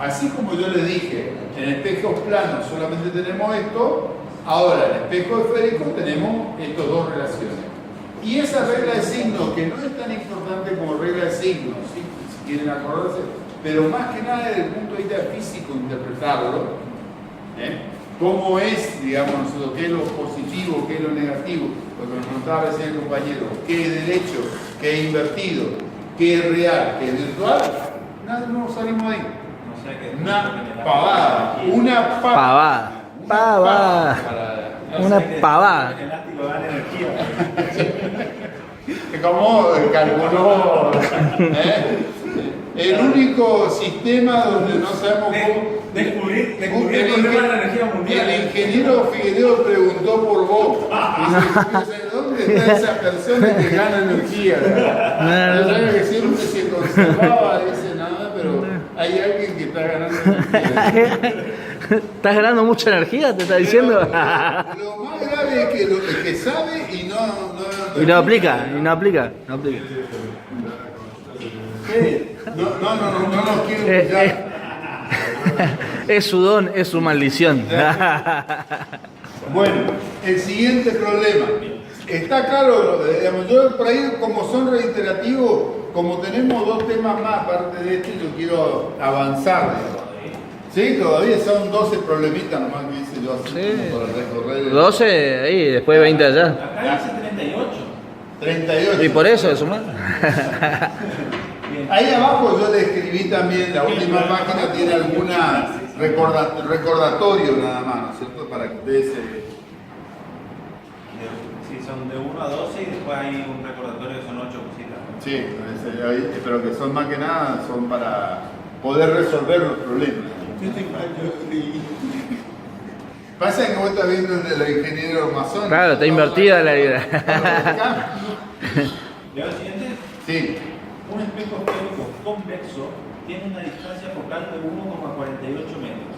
S2: así como yo les dije, en espejos planos solamente tenemos esto, ahora en espejo esférico tenemos estas dos relaciones. Y esa regla de signos, que no es tan importante como regla de signos, ¿sí? Si quieren acordarse, pero más que nada desde el punto de vista físico interpretarlo, cómo es, digamos nosotros, qué es lo positivo, qué es lo negativo, lo que nos contaba recién el compañero, qué es derecho, qué es invertido, qué es real, qué es virtual, nada, no salimos de ahí.
S3: No sé qué.
S2: Una pavada, una
S1: Pavada. Una pavada.
S3: El elástico da energía.
S2: Como calculó, el único sistema donde no sabemos cómo.
S3: Descubrir el problema de la energía mundial.
S2: El ingeniero Figueredo preguntó por vos. Dice, ¿dónde está esa persona que gana energía? Yo sabía que siempre se conservaba, dice nada, pero hay alguien que está ganando energía.
S1: ¿Estás ganando mucha energía? ¿Te está diciendo?
S2: Lo más grave es que el que sabe y no
S1: Y no aplica, y no aplica. No aplica.
S2: No quiero escuchar.
S1: Es su don, es su maldición.
S2: Bueno, el siguiente problema. Está claro, digamos, yo por ahí como son reiterativos, como tenemos dos temas más aparte de este, yo quiero avanzar. Digamos. Sí, todavía son 12 problemitas nomás que hice yo así
S1: Sí.
S2: como para recorrer.
S1: 12 ahí, después 20 allá.
S3: Acá dice 38.
S2: 38.
S1: Y por eso es sumar.
S2: Ahí abajo yo le escribí también, la última página tiene alguna recordatorio nada más, ¿no es cierto? Para que ustedes
S3: Sí, son de 1 a 12 y después hay un recordatorio que son 8 cositas.
S2: sí, pero que son más que nada, son para poder resolver los problemas. Pasa que vos estás viendo el ingeniero masón.
S1: Claro, está invertida la idea.
S3: ¿Leo el siguiente?
S2: Sí.
S3: Un espejo esférico convexo tiene una distancia focal de 1,48 metros.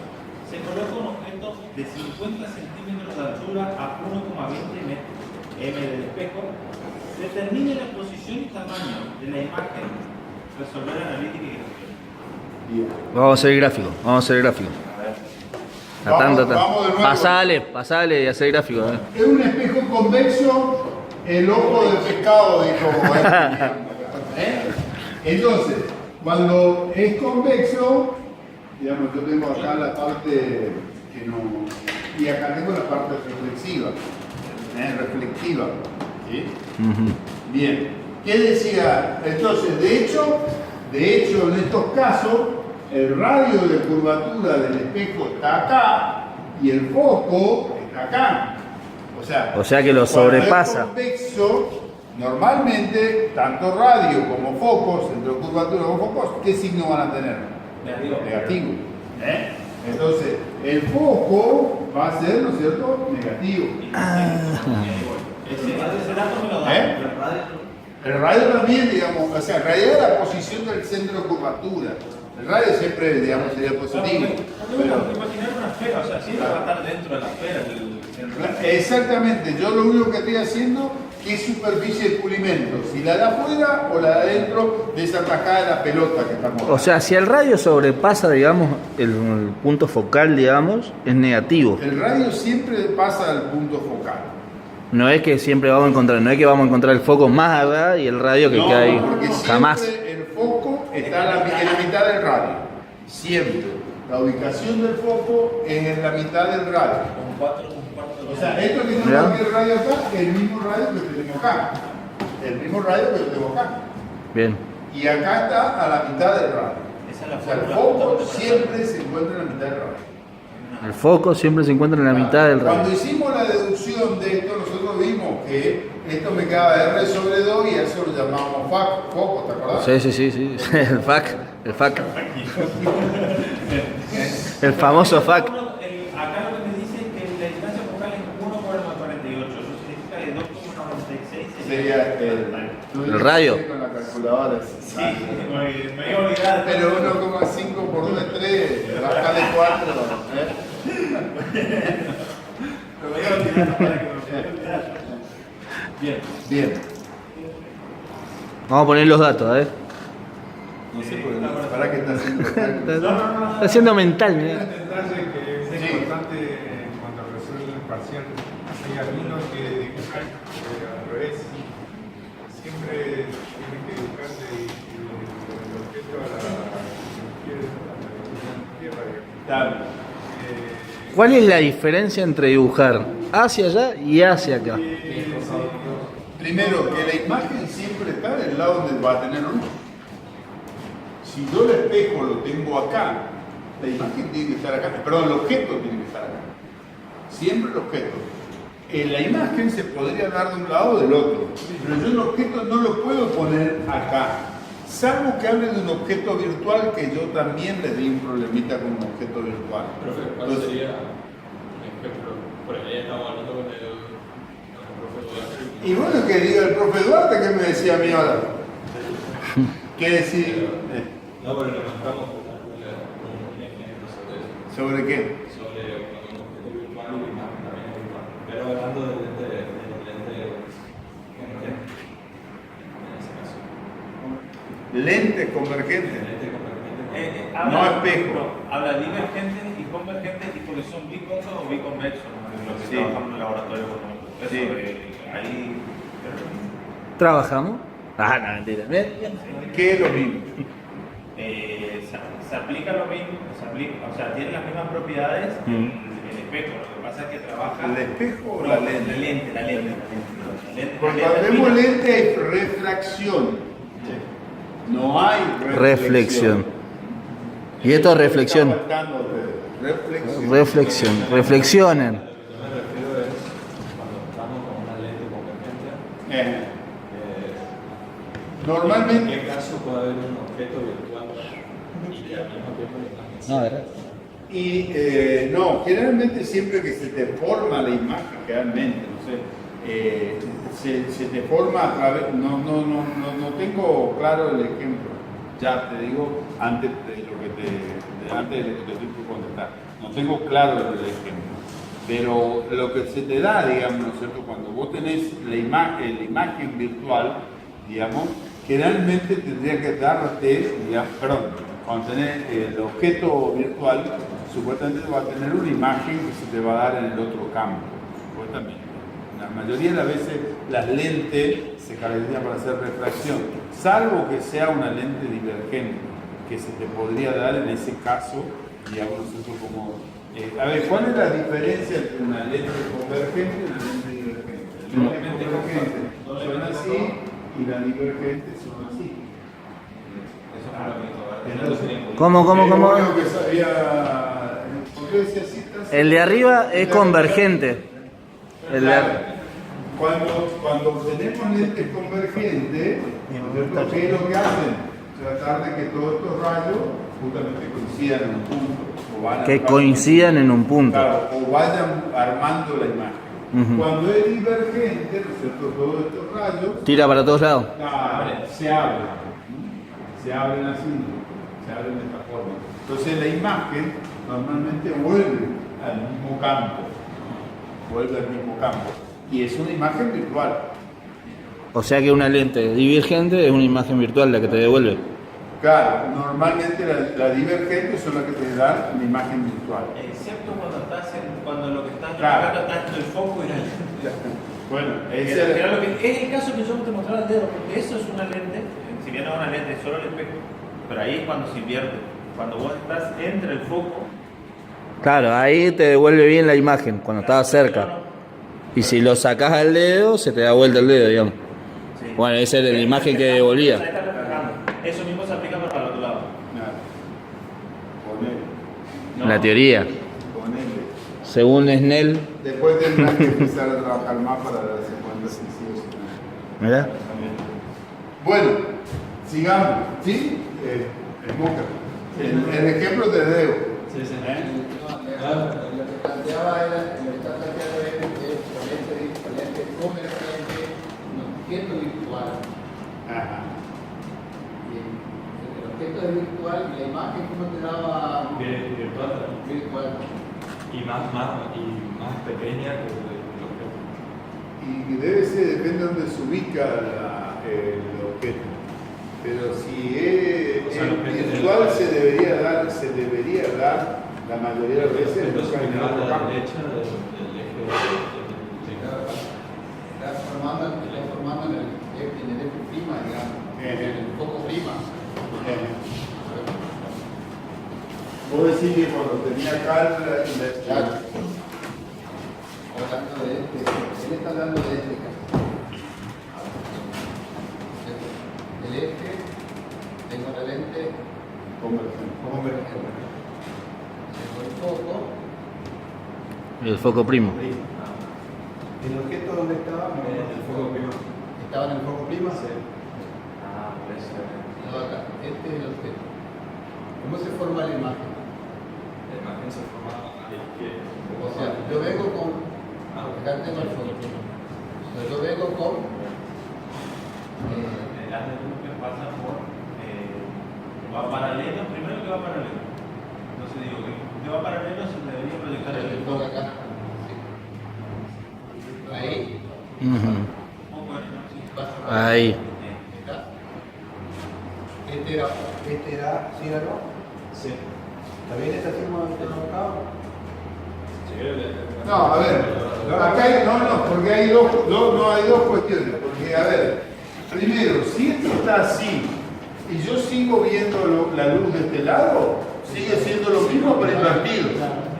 S3: Se coloca un objeto de 50 centímetros de altura a 1,20 metros m del espejo. Determine la posición y tamaño de la imagen. Resolver analítica y gestión.
S1: Vamos a hacer el gráfico, vamos a hacer el gráfico.
S2: Vamos de nuevo.
S1: Pasale y hacer el gráfico.
S2: Es un espejo convexo, el ojo del pescado, dijo. Entonces, cuando es convexo, digamos, yo tengo acá la parte que no. Y acá tengo la parte reflexiva. ¿Sí? Bien. ¿Qué decía? Entonces, de hecho, en estos casos, el radio de curvatura del espejo está acá y el foco está acá. O sea que lo sobrepasa. Cuando es convexo, normalmente, tanto radio como focos, centro de curvatura como focos, ¿qué signo van a tener? Negativo. Entonces, el foco va a ser, ¿no es cierto?, negativo.
S3: Ese dato me lo da.
S2: El radio también, digamos, o sea, en realidad es la posición del centro de curvatura. El radio siempre, digamos, sería positivo.
S3: Imaginar una esfera, o sea, siempre va a estar dentro de la esfera del centro.
S2: Exactamente, yo lo único que estoy haciendo es superficie de pulimento, si la de afuera o la de adentro de esa tajada de la pelota que estamos.
S1: O sea, si el radio sobrepasa, digamos, el punto focal, digamos, es negativo.
S2: El radio siempre pasa al punto focal.
S1: No es que siempre vamos a encontrar, no es que vamos a encontrar el foco más allá y el radio que queda ahí.
S2: Porque
S1: Jamás.
S2: siempre el foco está en la mitad del radio. Siempre. La ubicación del foco es en la mitad del radio. O sea, esto que tenemos aquí el radio acá es el mismo radio que tenemos acá. El mismo radio que tenemos acá.
S1: Bien.
S2: Y acá está a la mitad del radio.
S3: Esa es la
S2: O sea, el
S3: fórmula
S2: foco
S3: justamente
S2: siempre se encuentra en la mitad del radio.
S1: El foco siempre se encuentra en la mitad del
S2: Cuando
S1: radio.
S2: hicimos la deducción de esto, nosotros vimos que esto me quedaba R sobre 2 y a eso lo llamamos foco, ¿te acordás?
S1: Sí. El FAC. El famoso FAC.
S3: Acá lo que me dice es que la distancia focal es 1,48. Eso significa que 2,96
S2: Sería
S1: El radio.
S2: Con la calculadora.
S3: Sí, me iba a olvidar.
S2: Pero 1,5 por 2 es 3, baja de 4.
S3: Pero me iba a olvidar para que me
S2: Bien.
S1: Vamos a poner los datos,
S2: No sé por qué. ¿Para qué está haciendo los cálculos?
S1: Está haciendo mental,
S4: Hay
S1: mira.
S4: un detalle que es importante cuando resuelve el parcial. Hay algunos que dibujan al revés.
S2: Dale.
S1: ¿Cuál es la diferencia entre dibujar hacia allá y hacia acá?
S2: Primero, que la imagen siempre está del lado donde va a tener luz. Si yo el espejo lo tengo acá, la imagen tiene que estar acá. Perdón, el objeto tiene que estar acá. Siempre el objeto. La imagen se podría dar de un lado o del otro, pero yo el objeto no lo puedo poner acá. Salvo que hable de un objeto virtual, que yo también le di un problemita con un objeto virtual.
S8: Profe, ¿cuál sería un ejemplo? Por ahí estamos hablando con el profe Duarte.
S2: Y bueno, que diga el profe Duarte, que me decía a mí ahora. ¿Qué decir?
S8: No, pero nos estamos buscando un ejemplo sobre eso.
S2: ¿Sobre qué?
S8: Sobre un objeto virtual y una imagen también es virtual. Pero hablando del lente en ese caso.
S2: Lentes convergentes.
S8: Lente convergente.
S2: No espejo.
S3: Habla divergentes y convergentes y porque son biconvexos o biconvexos, ¿no? Lo que
S2: Sí.
S3: trabajamos en el laboratorio con eso,
S2: Sí.
S3: ahí.
S1: ¿Trabajamos? Ah, no, mentira.
S2: ¿Qué es lo mismo?
S3: Se aplica lo mismo, o sea, tiene las mismas propiedades que el espejo. Lo que pasa es que trabaja.
S2: ¿El espejo o
S3: No,
S2: la lente?
S3: La lente.
S2: Porque cuando vemos lente hay refracción. No hay
S1: Reflexión. Y esto es reflexión.
S2: Está faltando de reflexión.
S1: Reflexión. Reflexionen.
S8: Lo que yo me refiero es cuando estamos con una lente convergente.
S2: Normalmente.
S8: ¿En qué caso puede haber un objeto virtual y al mismo tiempo la imagen?
S1: No, ¿verdad?
S2: Y no, generalmente siempre que se te forma la imagen, realmente, no sé, se te forma a través, no tengo claro el ejemplo, ya te digo, antes de lo que te estoy por contestar, no tengo claro el ejemplo, pero lo que se te da, digamos, ¿no es cierto? Cuando vos tenés la imagen virtual, digamos, generalmente tendría que darte, digamos, perdón, cuando tenés el objeto virtual, supuestamente va a tener una imagen que se te va a dar en el otro campo, supuestamente. La mayoría de las veces las lentes se caracterizan para hacer refracción, salvo que sea una lente divergente, que se te podría dar en ese caso, digamos, nosotros como... a ver, ¿cuál es la diferencia entre una lente convergente y una lente divergente? La lente convergente son así y la divergente son así.
S1: ¿Cómo?
S2: Creo que sabía... ¿Por qué decía así?
S1: El de arriba es convergente. El de
S2: Claro. Cuando tenemos lentes convergentes, ¿qué es lo que hacen? Tratar de que todos estos rayos justamente coincidan en un punto.
S1: que coincidan en un punto.
S2: Claro, o vayan armando la imagen. Cuando es divergente, ¿no es cierto? Todos estos rayos
S1: Tira para todos lados.
S2: se abren. Se abren así, se abren de esta forma. Entonces la imagen normalmente vuelve al mismo campo. Vuelve al mismo campo. Y es una imagen virtual.
S1: O sea que una lente divergente es una imagen virtual la que te devuelve.
S2: Claro, normalmente la divergente son las que te dan una imagen virtual.
S3: Excepto cuando lo que estás
S2: Claro.
S3: trabajando está entre el foco y la lente.
S2: Bueno,
S3: Es el caso que yo te mostraba el dedo, porque eso es una lente, si bien no es una lente, es solo el espejo, pero ahí es cuando se invierte. Cuando vos estás entre el foco.
S1: Claro, ahí te devuelve bien la imagen cuando estás cerca. Y si lo sacás al dedo, se te da vuelta el dedo, digamos.
S3: Sí.
S1: Bueno, esa era la imagen que devolvía.
S3: Ahí está reflejando. Eso mismo se aplica para el otro lado.
S2: Ponele.
S1: La teoría.
S2: Ponele.
S1: Según Snell.
S2: Después tendrás que empezar a trabajar más para darse cuenta si sí o si no.
S1: ¿Verdad?
S2: Bueno, sigamos. ¿Sí? El ejemplo te debo.
S8: Sí, sí.
S9: Lo que planteaba era, lo que está planteando es lente convergente, un objeto virtual.
S2: Ajá.
S9: Y el objeto es virtual y la imagen, ¿cómo te daba?
S8: Virtual.
S9: Virtual.
S8: Y más pequeña que el objeto.
S2: Y debe ser, depende de dónde se ubica el objeto. Pero si es virtual se debería dar la mayoría de las veces en el otro campo.
S8: derecha del eje
S9: Está formando en el eje prima, digamos, en el foco prima.
S2: Vos decís que cuando tenía acá
S9: Claro. Hablando de él está hablando de este caso. El eje, tengo la lente convergente. Tengo el foco.
S1: El foco primo.
S6: ¿El objeto dónde estaba?
S8: El foco primo.
S9: ¿Estaba en el foco prima? Sí.
S3: Ah, por eso.
S9: No, acá. Este es el objeto. ¿Cómo se forma la imagen?
S8: La imagen se forma a la izquierda.
S9: O sea, yo vengo con. Acá tengo el foco prima. O sea, yo vengo con.
S3: Las de luz que pasan por. Va paralelo, primero que va paralelo. Entonces digo que va paralelo se debería proyectar el
S9: foco
S3: foco.
S9: acá. Sí. Ahí.
S1: Ujú.
S9: Pasa.
S1: Ahí.
S9: Acá. Este era, ¿sí o no?
S6: Sí.
S9: ¿También está firma acá?
S2: No, a ver, acá hay, no, porque hay dos cuestiones. Porque, a ver, primero, si esto está así y yo sigo viendo la luz de este lado, sigue siendo lo mismo pero invertido.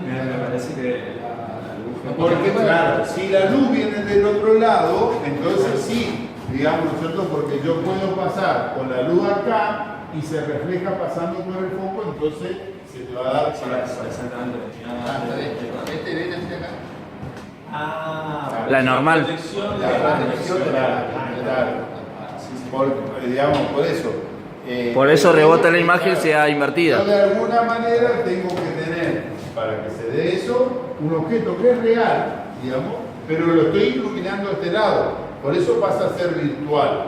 S8: Mira, me parece que la luz.
S2: Porque, claro, si la luz viene del otro lado, entonces sí, digamos, ¿no es cierto? Porque yo puedo pasar con la luz acá y se refleja pasando por el foco, entonces se te va a dar para
S8: Exactamente.
S9: Este viene hacia acá.
S3: Ah,
S1: La normal.
S3: proyección de
S2: la
S3: la
S2: reflexión de claro. Digamos, por eso.
S1: Por eso rebota la imagen sea invertida.
S2: Yo de alguna manera tengo que tener, para que se dé eso, un objeto que es real, digamos, pero lo estoy iluminando a este lado. Por eso pasa a ser virtual,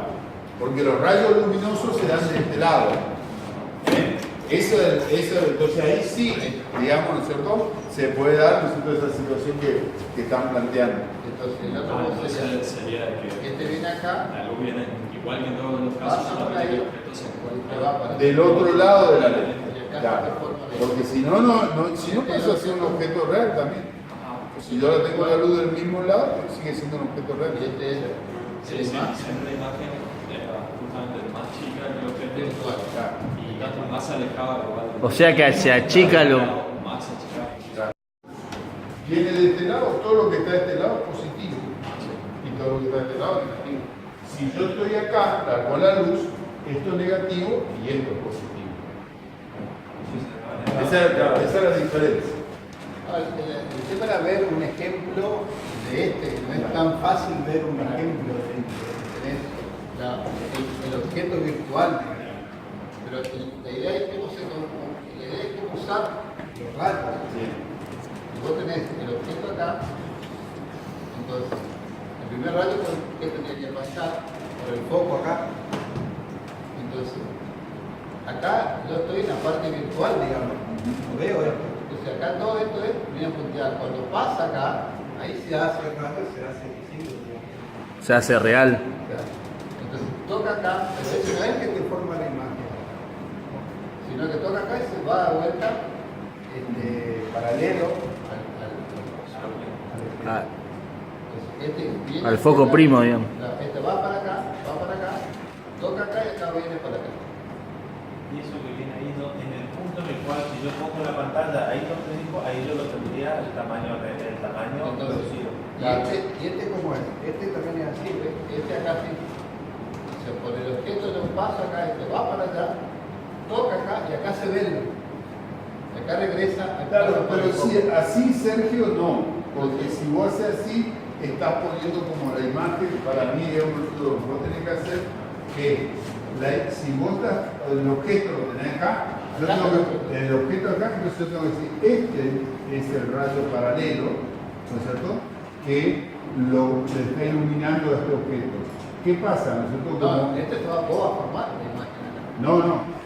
S2: porque los rayos luminosos se dan de este lado. Eso, entonces ahí sí, digamos, ¿no es cierto? Se puede dar, ¿no es cierto?, esa situación que están planteando.
S9: Entonces, el otro
S8: Entonces sería que
S9: este viene acá.
S8: la luz viene igual que en todos los casos,
S9: Pasa por
S8: solamente que el
S9: ahí.
S8: objeto se
S9: Te va para
S2: Del otro lado de la lente.
S9: Y acá
S2: Claro.
S9: se forma la
S2: Porque si no, si no pasa a ser un objeto real también. Si yo la tengo la luz del mismo lado, sigue siendo un objeto real.
S9: Y este es
S8: Sí, sí, siempre la imagen era justamente más chica que el objeto
S9: virtual.
S8: y más alejada igual.
S1: O sea que se achica lo.
S8: Más achicado.
S2: Viene de este lado, todo lo que está de este lado es positivo. Y todo lo que está de este lado es negativo. Si yo estoy acá, con la luz, esto es negativo y esto es positivo. Esa es la diferencia.
S9: El tema era ver un ejemplo de este, no es tan fácil ver un ejemplo de tener el objeto virtual, pero la idea es cómo usar los rayos. Si vos tenés el objeto acá, entonces el primer rayo que tenía que pasar por el foco acá, entonces acá yo estoy en la parte virtual, digamos, no veo esto. Entonces acá todo esto es bien punteado. Cuando pasa acá, ahí se hace el rayo, se hace visible.
S1: Se hace real.
S9: Entonces toca acá, pero eso no es que te forma la imagen, sino que toca acá y se va a vuelta paralelo
S1: Ah,
S9: viene
S1: al foco
S9: acá,
S1: primo, digamos.
S9: Este va para acá, toca acá y acá viene para acá.
S3: Y eso que viene ahí en el punto en el cual si yo pongo la pantalla ahí donde dijo, ahí yo lo tendría el tamaño
S9: Entonces,
S3: reducido.
S9: ¿Y este cómo es? Este también es así, ¿ves? Este acá sí. O sea, por el objeto yo paso acá, este va para allá, toca acá y acá se ve. Acá regresa.
S2: Claro, pero si así, Sergio, no. Porque si vos haces así, estás poniendo como la imagen, para mí, digamos, lo que vos tenés que hacer, que si vos estás, el objeto lo tenés acá, yo tengo que, el objeto acá, entonces yo tengo que decir, este es el rayo paralelo, ¿no es cierto?, que lo está iluminando a este objeto. ¿Qué pasa? ¿No es cierto?
S9: No, este se va a formar la imagen acá.
S2: No.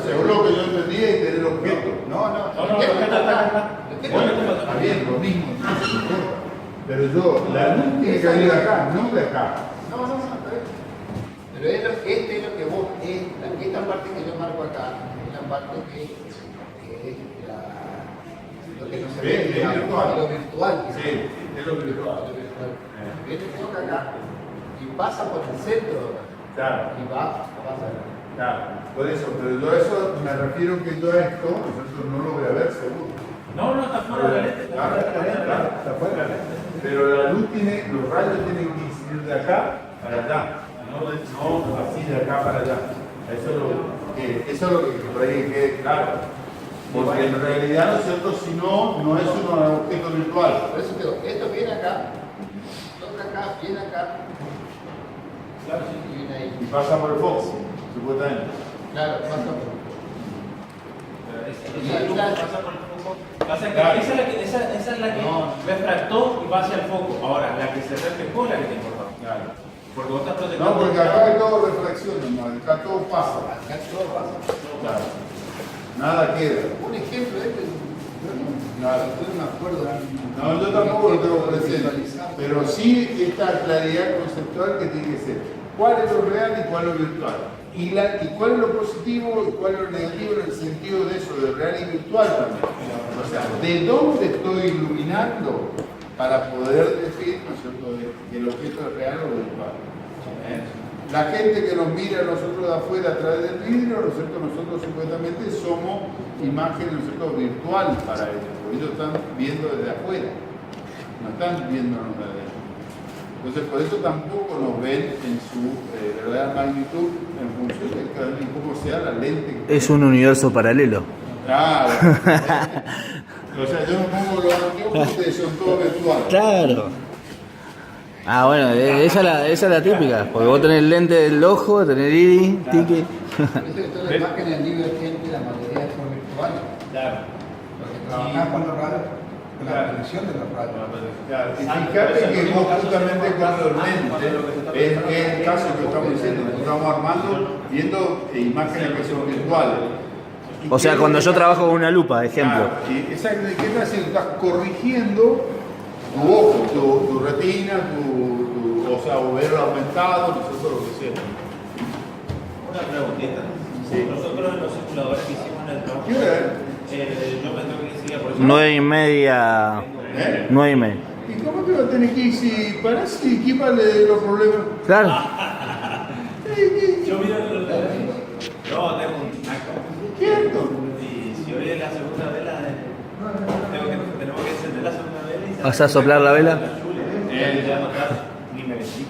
S2: Según lo que yo entendía es tener objeto.
S9: No,
S3: el objeto está acá.
S2: Bueno, está bien, lo mismo, no importa. Pero la luz tiene que venir acá, no de acá.
S9: No, está bien. Pero este es lo que vos, esta parte que yo marco acá, es la parte que es lo que no se ve,
S2: Es virtual.
S9: lo virtual.
S2: Sí, es lo virtual.
S9: Este toca acá y pasa por el centro
S2: Claro,
S9: y pasa acá.
S2: claro. Por eso, pero yo a eso me refiero que yo a esto, nosotros no lo voy a ver seguro.
S3: No, está fuera de la lente.
S2: Claro, está fuera. Pero la luz tiene, los rayos tienen que incidir de acá para allá, no así de acá para allá. Eso es lo que por ahí quede claro. Porque en realidad, ¿no es cierto? Si no, no es un objeto virtual.
S9: Por eso digo, esto viene acá, toca acá, viene acá.
S3: Claro, sí.
S9: Y viene ahí.
S2: Y pasa por el foco, supuestamente.
S9: Claro, pasa por
S3: Esa luz pasa por el foco. Pasa que
S2: Claro.
S3: esa es la que refractó y va hacia el foco. Ahora, la que se reflejó es la que te importa.
S2: Claro.
S3: Porque vos estás protegiendo.
S2: No, porque acá hay todo reflexión, hermano. Acá todo pasa.
S9: acá, todo pasa.
S2: Claro. Nada queda.
S9: Un ejemplo de esto, yo no me acuerdo.
S2: No, yo tampoco lo tengo presente. Pero sí esta claridad conceptual que tiene que ser. ¿Cuál es lo real y cuál es lo virtual? Y cuál es lo positivo y cuál es lo negativo en el sentido de eso, de real y virtual también. O sea, ¿de dónde estoy iluminando para poder decir, ¿no es cierto?, que el objeto es real o virtual? La gente que nos mira a nosotros de afuera a través del vidrio, ¿no es cierto?, nosotros supuestamente somos imágenes, ¿no es cierto?, virtual para ellos, porque ellos están viendo desde afuera, no están viéndonos desde adentro. Entonces, por eso tampoco nos ven en su verdadera magnitud en función de cómo sea la lente.
S1: Es un universo paralelo.
S2: Claro. O sea, yo no pongo los anteojos, ustedes son todos virtuales.
S1: Claro. Ah, bueno, esa es la típica, porque vos tenés el lente del ojo, tenés el iris, tique.
S9: Por eso que todas las imágenes divergentes, la mayoría son virtuales.
S3: Claro.
S9: Porque trabajás con los radios, con la predicción de los radios.
S2: Claro. Y fíjate que vos justamente con los lentes, es el caso que estamos diciendo, que estamos armando, viendo imágenes que son virtuales.
S1: O sea, cuando yo trabajo con una lupa, ejemplo.
S2: Claro, y exacto, ¿qué estás haciendo? Estás corrigiendo tu ojo, tu retina, o sea, o verlo aumentado, nosotros lo que sea.
S3: Una preguntita.
S2: Sí.
S3: Nosotros en los simuladores que hicimos en el trabajo,
S2: ¿Qué hora
S3: yo me tengo que enseguida por eso.
S1: 9:30.
S2: ¿Eh?
S1: 9:30.
S2: ¿Y cómo te vas a tener que ir si parás y equipale los problemas?
S1: Claro.
S3: Yo miro el. No, tengo un acto.
S2: ¿Cierto?
S3: Y si hoy es la segunda vela, tenemos que encender la segunda vela y.
S1: ¿Vas a soplar la vela?
S3: Ya no está ni merecido.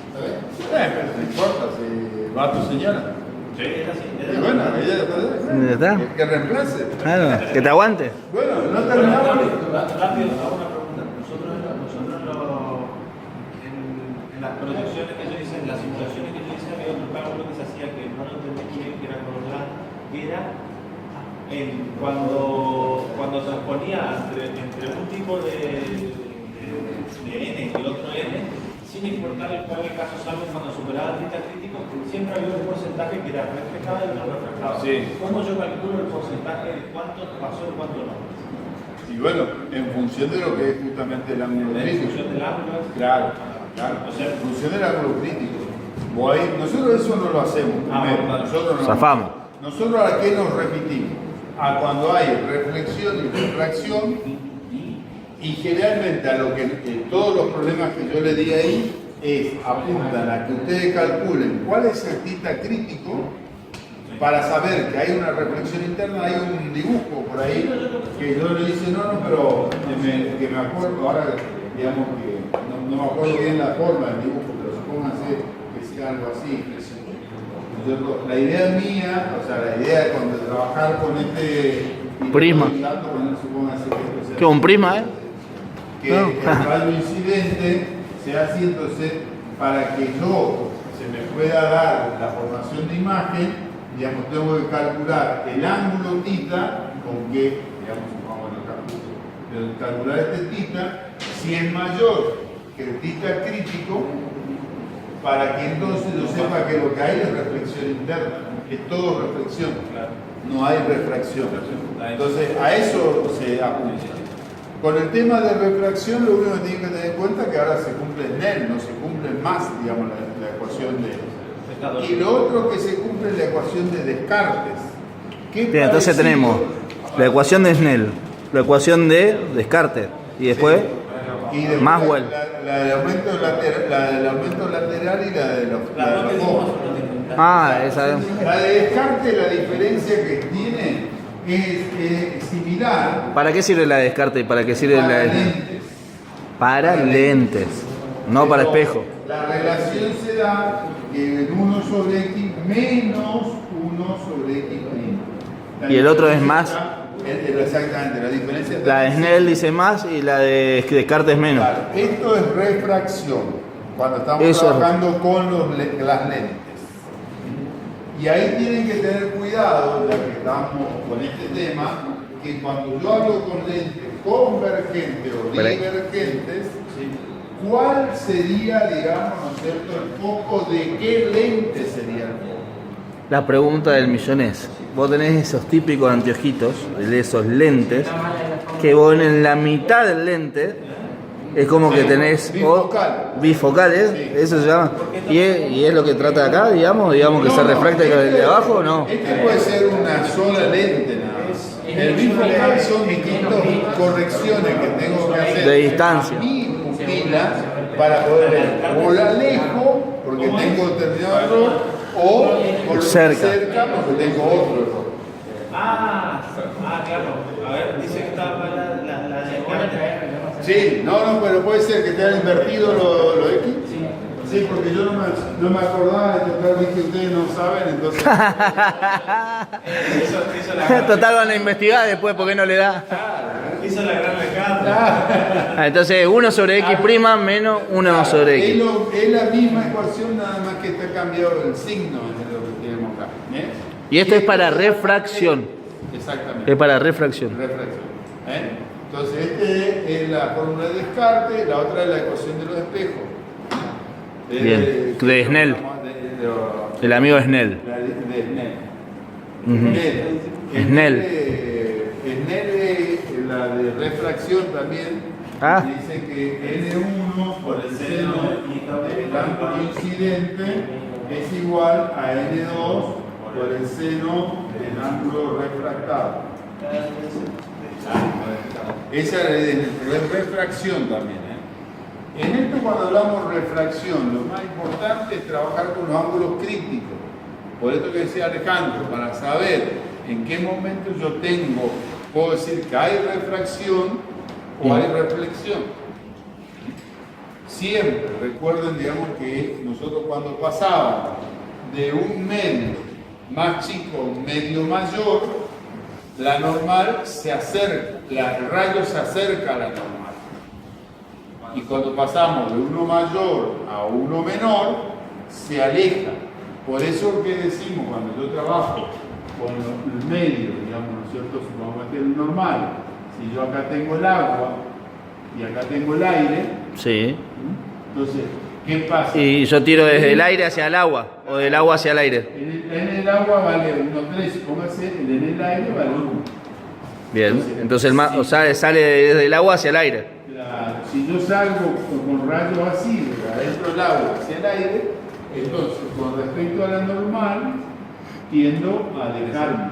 S2: Pero no importa si va tu señora.
S3: Sí, es así.
S2: Y bueno, ella
S1: ¿Ya está?
S2: que reemplace.
S1: Claro, que te aguante.
S2: Bueno, no
S3: Bueno,
S2: terminamos.
S3: rápido, hago una pregunta. Nosotros en las proyecciones que yo hice, en las simulaciones que yo hice, había otro cálculo que se hacía que no lo entendí muy bien, que era con la, que era cuando se ponía entre un tipo de N y otro N, sin importar cuál el caso salvo, cuando superaba el tita crítico, siempre había un porcentaje que era reflejado y no reflejado.
S2: Sí.
S3: ¿Cómo yo calculo el porcentaje de cuánto pasó y cuánto no?
S2: Y bueno, en función de lo que es justamente el ángulo
S3: En
S2: crítico.
S3: función del ángulo.
S2: Claro, claro. O sea, en función del ángulo crítico. Nosotros eso no lo hacemos. Primero. Nosotros no.
S1: Zafamos.
S2: Nosotros a qué nos remitimos? A cuando hay reflexión y refracción. Y generalmente a lo que todos los problemas que yo le di ahí apuntan a que ustedes calculen cuál es el tita crítico para saber que hay una reflexión interna. Hay un dibujo por ahí que yo le hice, pero que me acuerdo ahora, digamos que no me acuerdo bien la forma del dibujo, pero supónganse que sea algo así. La idea mía, o sea, la idea de trabajar con este
S1: Prisma.
S2: Supónganse que esto
S1: ¿Qué, un prisma,
S2: que el rayo incidente sea así, entonces para que yo se me pueda dar la formación de imagen, digamos, tengo que calcular el ángulo tita con que, digamos, supongamos en el capítulo, pero calcular este tita, si es mayor que el tita crítico, para que entonces yo sepa que lo que hay es reflexión interna, es todo reflexión, no hay refracción. Entonces a eso se apunta. Con el tema de refracción, lo único que tienen que tener en cuenta es que ahora se cumple Snell, no se cumple más, digamos, la ecuación de... Y lo otro que se cumple es la ecuación de Descartes.
S1: Bien, entonces tenemos la ecuación de Snell, la ecuación de Descartes y después Maxwell.
S2: La del aumento lateral y la de los...
S1: Ah, esa es.
S2: La de descarte, la diferencia que tiene es similar.
S1: ¿Para qué sirve la de descarte y para qué sirve la
S2: Para
S1: de...
S2: lentes.
S1: Para lentes, no para
S2: Pero
S1: espejo.
S2: La relación se da en 1 sobre X menos 1 sobre X primo.
S1: Y el otro es más.
S2: Exactamente, la diferencia.
S1: La de Snell dice más y la de Descartes es menos.
S2: Claro, esto es refracción, cuando estamos
S1: Eso es.
S2: trabajando con las lentes. Y ahí tienen que tener cuidado, ya que estamos con este tema, que cuando yo hablo con lentes convergentes o divergentes, ¿cuál sería, digamos, ¿no es cierto?, el foco de qué lente sería el foco?
S1: La pregunta del millón es, vos tenés esos típicos anteojitos, de esos lentes, que vos en la mitad del lente es como que tenés bifocales, eso se llama, y es lo que trata acá, digamos que se refracta el de abajo o no.
S2: Este puede ser una sola lente nada más. El bifocal son distintas correcciones que tengo que hacer
S1: De distancia.
S2: a mi pupila para poder ver. O la alejo porque tengo determinado error, o por cerca porque tengo otro error.
S3: Claro. A ver, dice que estaba para la descarte.
S2: Sí, no, pero puede ser que te hayan invertido lo X. Sí, porque yo no me acordaba de tocar, dije ustedes no saben, entonces.
S1: Total van a investigar después, ¿por qué no le da?
S3: Hizo la gran recata.
S1: Entonces 1 sobre X prima menos 1 sobre X.
S2: Es la misma ecuación, nada más que está cambiado el signo de lo que tenemos acá.
S1: Y esto es para refracción.
S2: Exactamente.
S1: Es para refracción.
S2: Refracción. Entonces, este es la fórmula de descarte, la otra es la ecuación de los espejos.
S1: Bien, de Snell. El amigo Snell.
S2: De Snell.
S1: Ujú. Snell.
S2: Snell es la de refracción también. Dice que N1 por el seno del ángulo incidente es igual a N2 por el seno del ángulo refractado. Esa es de refracción también. En esto, cuando hablamos de refracción, lo más importante es trabajar con los ángulos críticos. Por esto que decía Alejandro, para saber en qué momento yo puedo decir que hay refracción o hay reflexión. Siempre recuerden, digamos, que nosotros cuando pasábamos de un medio más chico a un medio mayor, la normal se acerca, el rayo se acerca a la normal. Y cuando pasamos de uno mayor a uno menor, se aleja. Por eso que decimos, cuando yo trabajo con el medio, digamos, ¿no es cierto? Si vamos a meter el normal, si yo acá tengo el agua y acá tengo el aire,
S1: sí.
S2: Entonces, ¿qué pasa?
S1: Y yo tiro desde el aire hacia el agua, o del agua hacia el aire.
S2: En el agua vale 1,3, póngase, en el aire vale 1.
S1: Bien, entonces sale desde el agua hacia el aire.
S2: Claro, si yo salgo con rayos así, adentro del agua hacia el aire, entonces con respecto a la normal, tiendo a alejarme.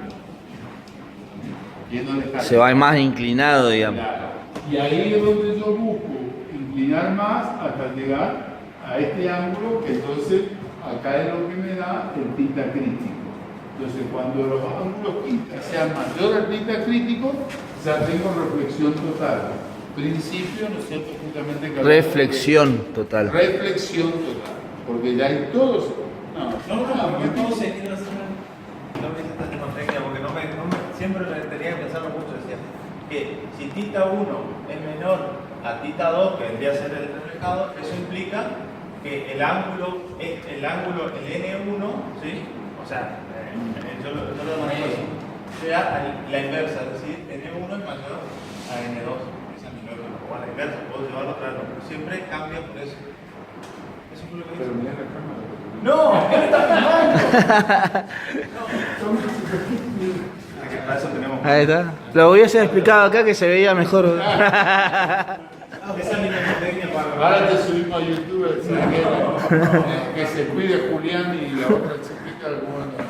S1: Se va más inclinado, digamos.
S2: Claro. Y ahí es donde yo busco inclinar más hasta llegar a este ángulo, que entonces acá es lo que me da el tita crítico. Entonces, cuando los ángulos tita sean mayor al tita crítico, ya tengo reflexión total. Principio, ¿no es cierto? Justamente que
S1: reflexión total.
S2: Reflexión total. Porque ya hay todos.
S3: Porque todos se quieren hacer. No me hice esta técnica porque siempre tenía que pensarlo mucho. Decía que si tita 1 es menor a tita 2, que vendría a ser el reflejado, eso implica que el ángulo, el N1, ¿sí? O sea, yo lo manejo así, sea la inversa, es decir, N1 es mayor a N2, esa es mi lógica, o a la inversa, puedo llevarlo a otra, pero siempre cambia por eso. Eso fue lo que
S2: Pero mira la cámara.
S3: ¡No! ¿Qué está filmando? Para eso tenemos.
S1: Ahí está. Lo hubiese explicado acá que se veía mejor.
S3: Esa es mi técnica para.
S2: Ahora te subimos a YouTube, que se cuide Julián y la otra chiquita, la otra.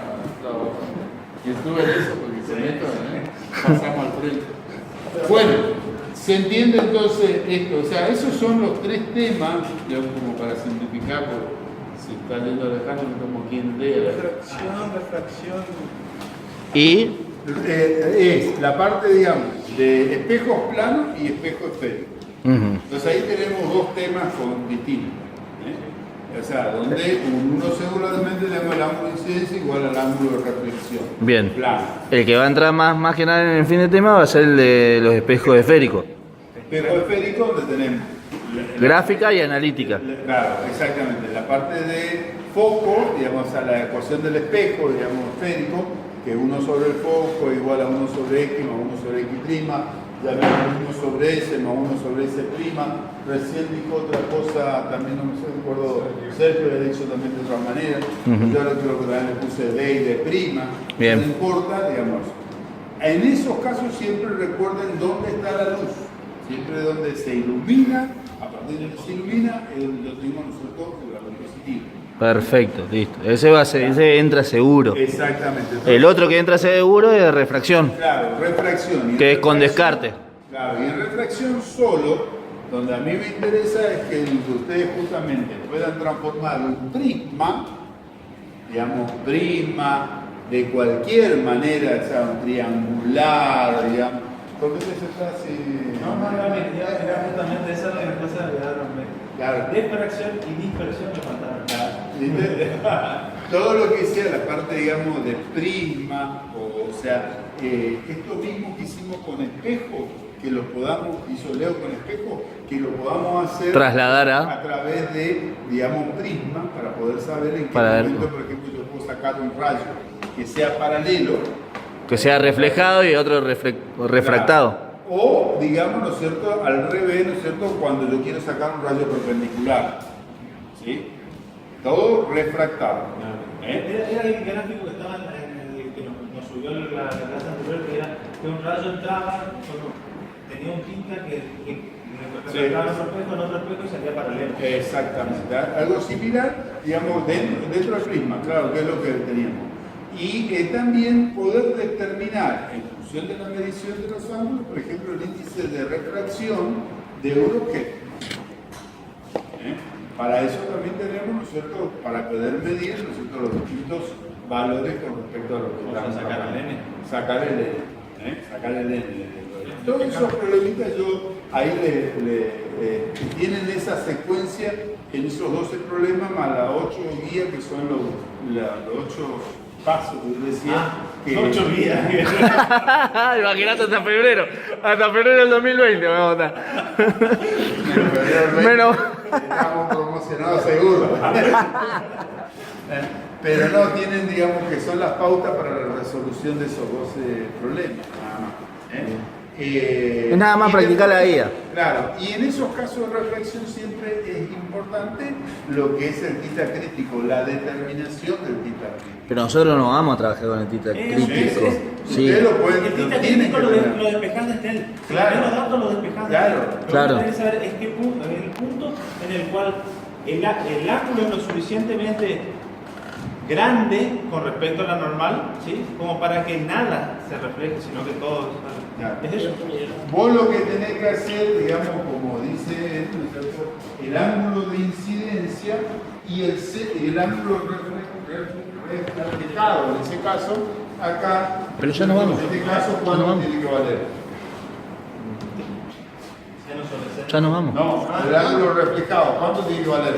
S2: YouTube es eso, porque se meto, pasamos al frente. Bueno, se entiende entonces esto, o sea, esos son los tres temas, digamos, como para simplificar, porque se está yendo alejando, como quien lee.
S6: Refracción.
S1: Y
S2: Es la parte, digamos, de espejos planos y espejos esféricos. Entonces ahí tenemos dos temas distintos. O sea, donde uno seguramente le llama el ángulo de incidencia igual al ángulo de reflexión.
S1: bien.
S2: Plano.
S1: El que va a entrar más que nada en el fin de tema va a ser el de los espejos esféricos.
S2: Espejo esférico donde tenemos
S1: Gráfica y analítica.
S2: Claro, exactamente. La parte de foco, digamos, a la ecuación del espejo, digamos, esférico, que 1 sobre el foco igual a 1 sobre x más 1 sobre x prima, ya vemos 1 sobre s más 1 sobre s prima. Recién dijo otra cosa, también no me acuerdo, Sergio le ha dicho también de otra manera. Yo ahora creo que también le puse d y d prima.
S1: Bien.
S2: No importa, digamos. En esos casos siempre recuerden dónde está la luz. Siempre donde se ilumina, a partir de donde se ilumina, lo tenemos nosotros el valor positivo.
S1: Perfecto, listo. Ese entra seguro.
S2: Exactamente. Entonces,
S1: El otro que entra seguro es de refracción,
S2: claro, refracción.
S1: que es con descarte.
S2: Claro, y en refracción solo, donde a mí me interesa es que ustedes justamente puedan transformar un prisma, digamos, prisma de cualquier manera, sea un triangular, digamos. ¿Por qué se está así?
S3: Era justamente esa la cosa de
S2: Claro.
S3: Defracción y dispersión que faltaron.
S2: ¿Viste? Todo lo que sea la parte, digamos, de prisma, o sea, esto mismo que hicimos con espejo, que lo podamos, hizo Leo con espejo, que lo podamos hacer
S1: Trasladar
S2: a través de, digamos, prisma, para poder saber en qué
S1: Para
S2: momento, por ejemplo, yo puedo sacar un rayo que sea paralelo.
S1: Que sea reflejado y otro refractado.
S2: Claro. O, digamos, ¿no es cierto?, al revés, ¿no es cierto?, cuando yo quiero sacar un rayo perpendicular. ¿Sí? Todo refractado.
S3: Era el gráfico que estaba que nos subió la clase anterior, que era que un rayo entraba, tenía un tinta que refractaba en otro espejo y salía paralelo.
S2: Exactamente. Algo similar, digamos, dentro del prisma, claro, que es lo que teníamos. Y también poder determinar, en función de la medición de los ángulos, por ejemplo, el índice de refracción de un objeto. Para eso también tenemos, ¿no es cierto?, para poder medir, ¿no es cierto?, los distintos valores con respecto a lo que estamos
S3: sacar el N.
S2: Sacar el N. Sacar el N. Todos esos problemitas yo ahí tienen esa secuencia en esos 12 problemas más las 8 guías que son los 8 pasos que yo decía. Que
S3: 8 guías.
S1: Imagínate hasta febrero del 2020 vamos a votar. Menos.
S2: Estamos promocionados seguro. Pero no tienen, digamos, que son las pautas para la resolución de esos 12 problemas.
S1: Es nada más practicar la guía.
S2: Claro, y en esos casos de reflexión siempre es importante lo que es el tita crítico, la determinación del tita crítico.
S1: Pero nosotros no vamos a trabajar con el tita crítico. Sí.
S2: Ustedes lo pueden,
S3: El tita
S2: tienen
S3: crítico
S2: que
S3: lo
S2: tener.
S3: despejás desde él.
S2: Claro.
S3: Los datos los despejás
S2: Claro.
S3: desde él.
S1: Claro.
S3: Lo que tenés que saber es qué punto, el punto en el cual el ángulo es lo suficientemente grande con respecto a la normal, ¿sí?, como para que nada se refleje, sino que todo
S2: Claro.
S3: es eso.
S2: Vos lo que tenés que hacer, digamos, como dice esto, ¿no es cierto?, el ángulo de incidencia y el ángulo reflejado, en ese caso, acá,
S1: Pero ya no vamos.
S2: en este caso,
S1: Ya
S2: ¿cuánto
S1: no vamos.
S2: tiene que valer?
S1: Ya nos vamos.
S2: No, el ángulo reflejado, ¿cuánto tiene que valer?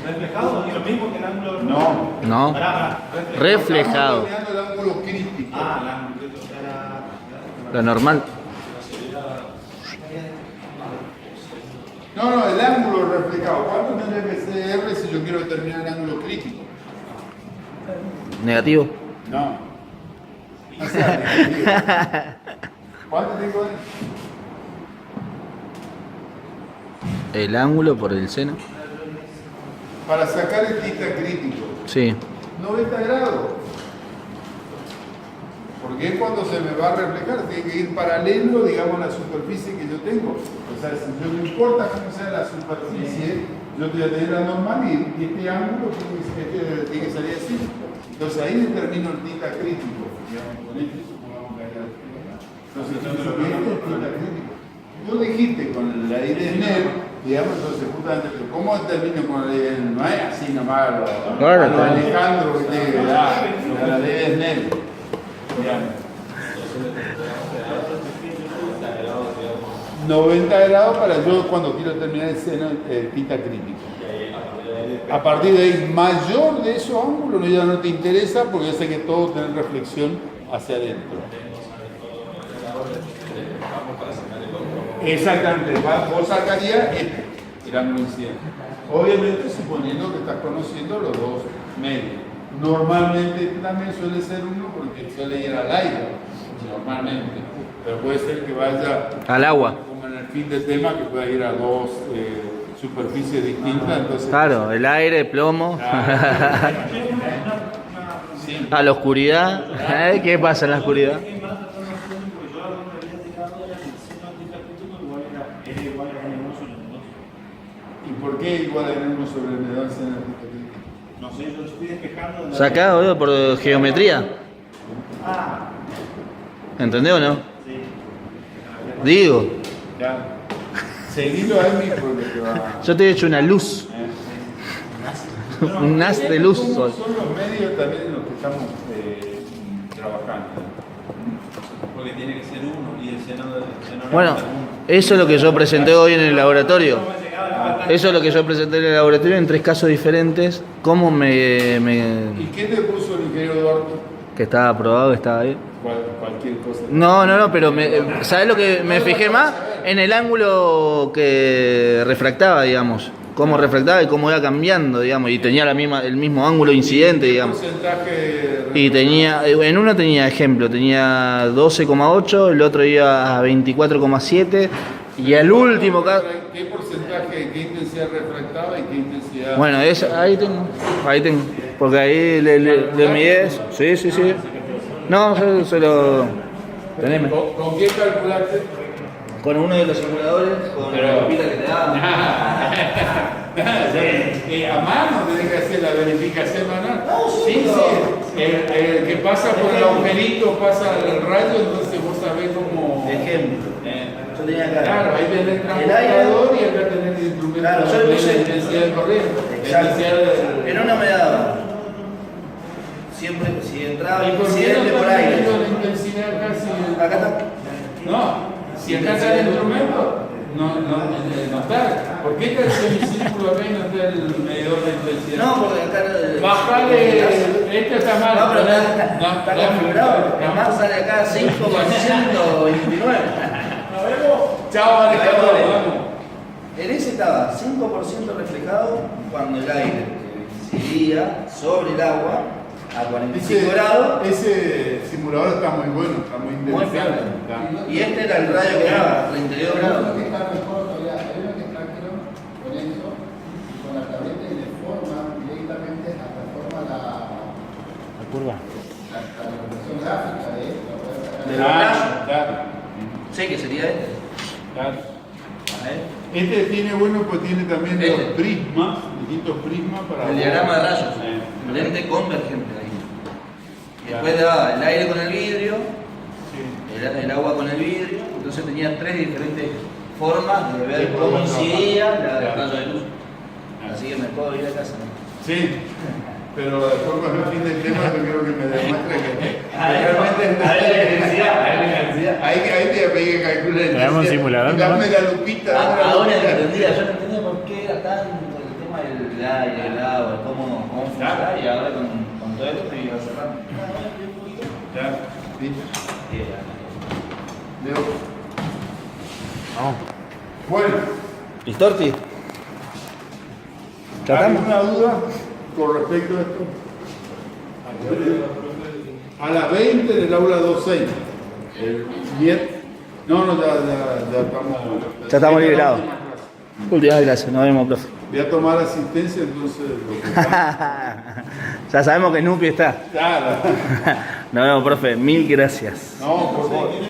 S3: ¿Reflejado es lo mismo que el ángulo?
S2: No.
S1: No. Reflejado.
S2: Estamos peleando el ángulo crítico.
S3: Ah, el ángulo era...
S1: Lo normal.
S2: No, el ángulo reflejado. ¿Cuánto tendría que ser R si yo quiero determinar el ángulo crítico?
S1: Negativo.
S2: No. O sea, negativo. ¿Cuánto tiene que valer?
S1: El ángulo por el seno.
S2: Para sacar el tita crítico,
S1: Sí.
S2: 90 grados. Porque es cuando se me va a reflejar, tiene que ir paralelo, digamos, a la superficie que yo tengo. O sea, si yo no importa cómo sea la superficie, yo voy a tener la normal y este ángulo tiene que salir así. Entonces ahí determino el tita crítico. Digamos, con esto supongamos que haya. Entonces, este es el tita crítico. Tú dijiste con la idea de NER digamos, entonces justamente, pero ¿cómo termino con la ley de Snell? No es así nomás,
S1: Claro,
S2: a lo
S1: claro.
S2: Alejandro que tiene que dar, la ley de Snell. Digamos. 90 grados para yo cuando quiero terminar el seno, pita crítico. A partir de ahí, mayor de esos ángulos ya no te interesa porque yo sé que todo tiene reflexión hacia adentro. Exactamente, vos sacarías el ángulo incidente. Obviamente suponiendo que estás conociendo los dos medios. Normalmente también suele ser uno porque suele ir al aire, normalmente. Pero puede ser que vaya
S1: Al agua.
S2: como en el fin de tema, que pueda ir a dos superficies distintas. Entonces,
S1: Claro, el aire, plomo.
S2: sí.
S1: A la oscuridad. ¿Qué pasa en la oscuridad?
S2: ¿Y por qué igual hay uno sobre el medón en el
S6: No sé, yo estoy despejando de la...
S1: Sacado, boludo, por geometría.
S6: Ah,
S1: ¿Entendés o no?
S6: sí.
S1: Digo,
S2: Ya. Seguilo ahí mismo lo que va.
S1: yo te he hecho una luz. Un haz de luz.
S2: ¿Cómo
S1: soy.
S2: son los medios también en los que estamos trabajando?
S3: Porque tiene que ser uno y el seno
S1: Bueno, eso es lo que yo presenté hoy en el laboratorio. Eso es lo que yo presenté en el laboratorio en 3 casos diferentes. ¿Cómo
S2: ¿Y qué te puso el ingeniero Duarte?
S1: que estaba aprobado, que estaba bien?
S2: Cualquier cosa.
S1: No, pero ¿sabes lo que me fijé más? En el ángulo que refractaba, digamos. Cómo refractaba y cómo iba cambiando, digamos. Y tenía el mismo ángulo incidente,
S2: ¿Qué
S1: digamos.
S2: porcentaje?
S1: Y tenía, en uno tenía ejemplo, tenía 12,8, el otro iba a 24,7 y el último caso...
S2: ¿Qué porcentaje, qué intensidad refractaba y qué intensidad?
S1: Bueno, ahí tengo, porque ahí le mides, sí. No, yo se lo... Teneme.
S2: ¿Con qué calculaste?
S1: Con uno de los simuladores, con la pila que te daban.
S2: A mano tenés que hacer la verificación manual. Sí. El que pasa por el agujerito, pasa el rayo, entonces vos sabés cómo.
S1: Ejemplo. Yo tenía acá.
S2: Claro, ahí tenés el
S1: El
S2: transportador y acá tenés el instrumento.
S1: Claro, yo le puse
S2: la intensidad de corriente.
S1: Exacto. En uno me daba. Siempre, si entraba
S2: ¿Y por qué no
S1: incidente por
S2: está
S1: aire.
S2: teniendo la intensidad casi?
S1: Acá está.
S2: No, si acá está el instrumento, no está. ¿Por qué está el semicírculo acá y no está el medidor de intensidad?
S1: No, porque acá.
S2: Bajale, este está mal.
S1: No, pero
S2: no,
S1: está configurado. Además sale acá 5,129.
S2: Nos vemos. Chao, Alejandro. Vamos.
S1: En ese estaba 5% reflejado cuando el aire incidía sobre el agua a 45 grados.
S2: Ese simulador está muy bueno, está muy
S1: Muy
S2: interesante.
S1: fuerte. Y este era el rayo que daba, 32
S9: Hay
S1: grados.
S9: uno que está mejor todavía, hay uno que trajeron con eso, y con la tableta y le forma directamente hasta forma la
S7: curva.
S9: la representación gráfica de esto.
S1: De los rayos.
S2: Claro.
S1: Sí, que sería este.
S2: Claro.
S1: A ver.
S2: Este tiene bueno, pues tiene también
S1: Este.
S2: los prismas, distintos prismas para.
S1: El diagrama de rayos.
S2: Sí.
S1: Lente convergente ahí. Y después daba el aire con el vidrio, el agua con el vidrio. Entonces tenía 3 diferentes formas de ver cómo incidía la rayo de luz. Así que me puedo ir a casa.
S2: Sí, pero de forma al fin del tema yo quiero que me demuestre que realmente ahí te pedí que calcule.
S5: Tenemos un simulador,
S2: Dame
S5: ¿no?
S2: la lupita. dame la
S1: Ahora
S2: lupita.
S1: entendía, yo no entendía por qué era tanto el tema del aire, el agua, cómo funcionaba, y ahora con todo esto te iba cerrando.
S2: Ya, sí. Leo.
S5: Vamos.
S2: Bueno,
S1: ¿Listorti? ¿Tratamos?
S2: ¿alguna duda con respecto a esto? A las 20 en el aula 26. El viernes. No, ya estamos.
S1: Ya estamos liberados. Últimas gracias, nos vemos, profe.
S2: Voy a tomar asistencia, entonces.
S1: Ya sabemos que Nupi está.
S2: Claro.
S1: Nos vemos, profe. Mil gracias.
S2: No, por favor.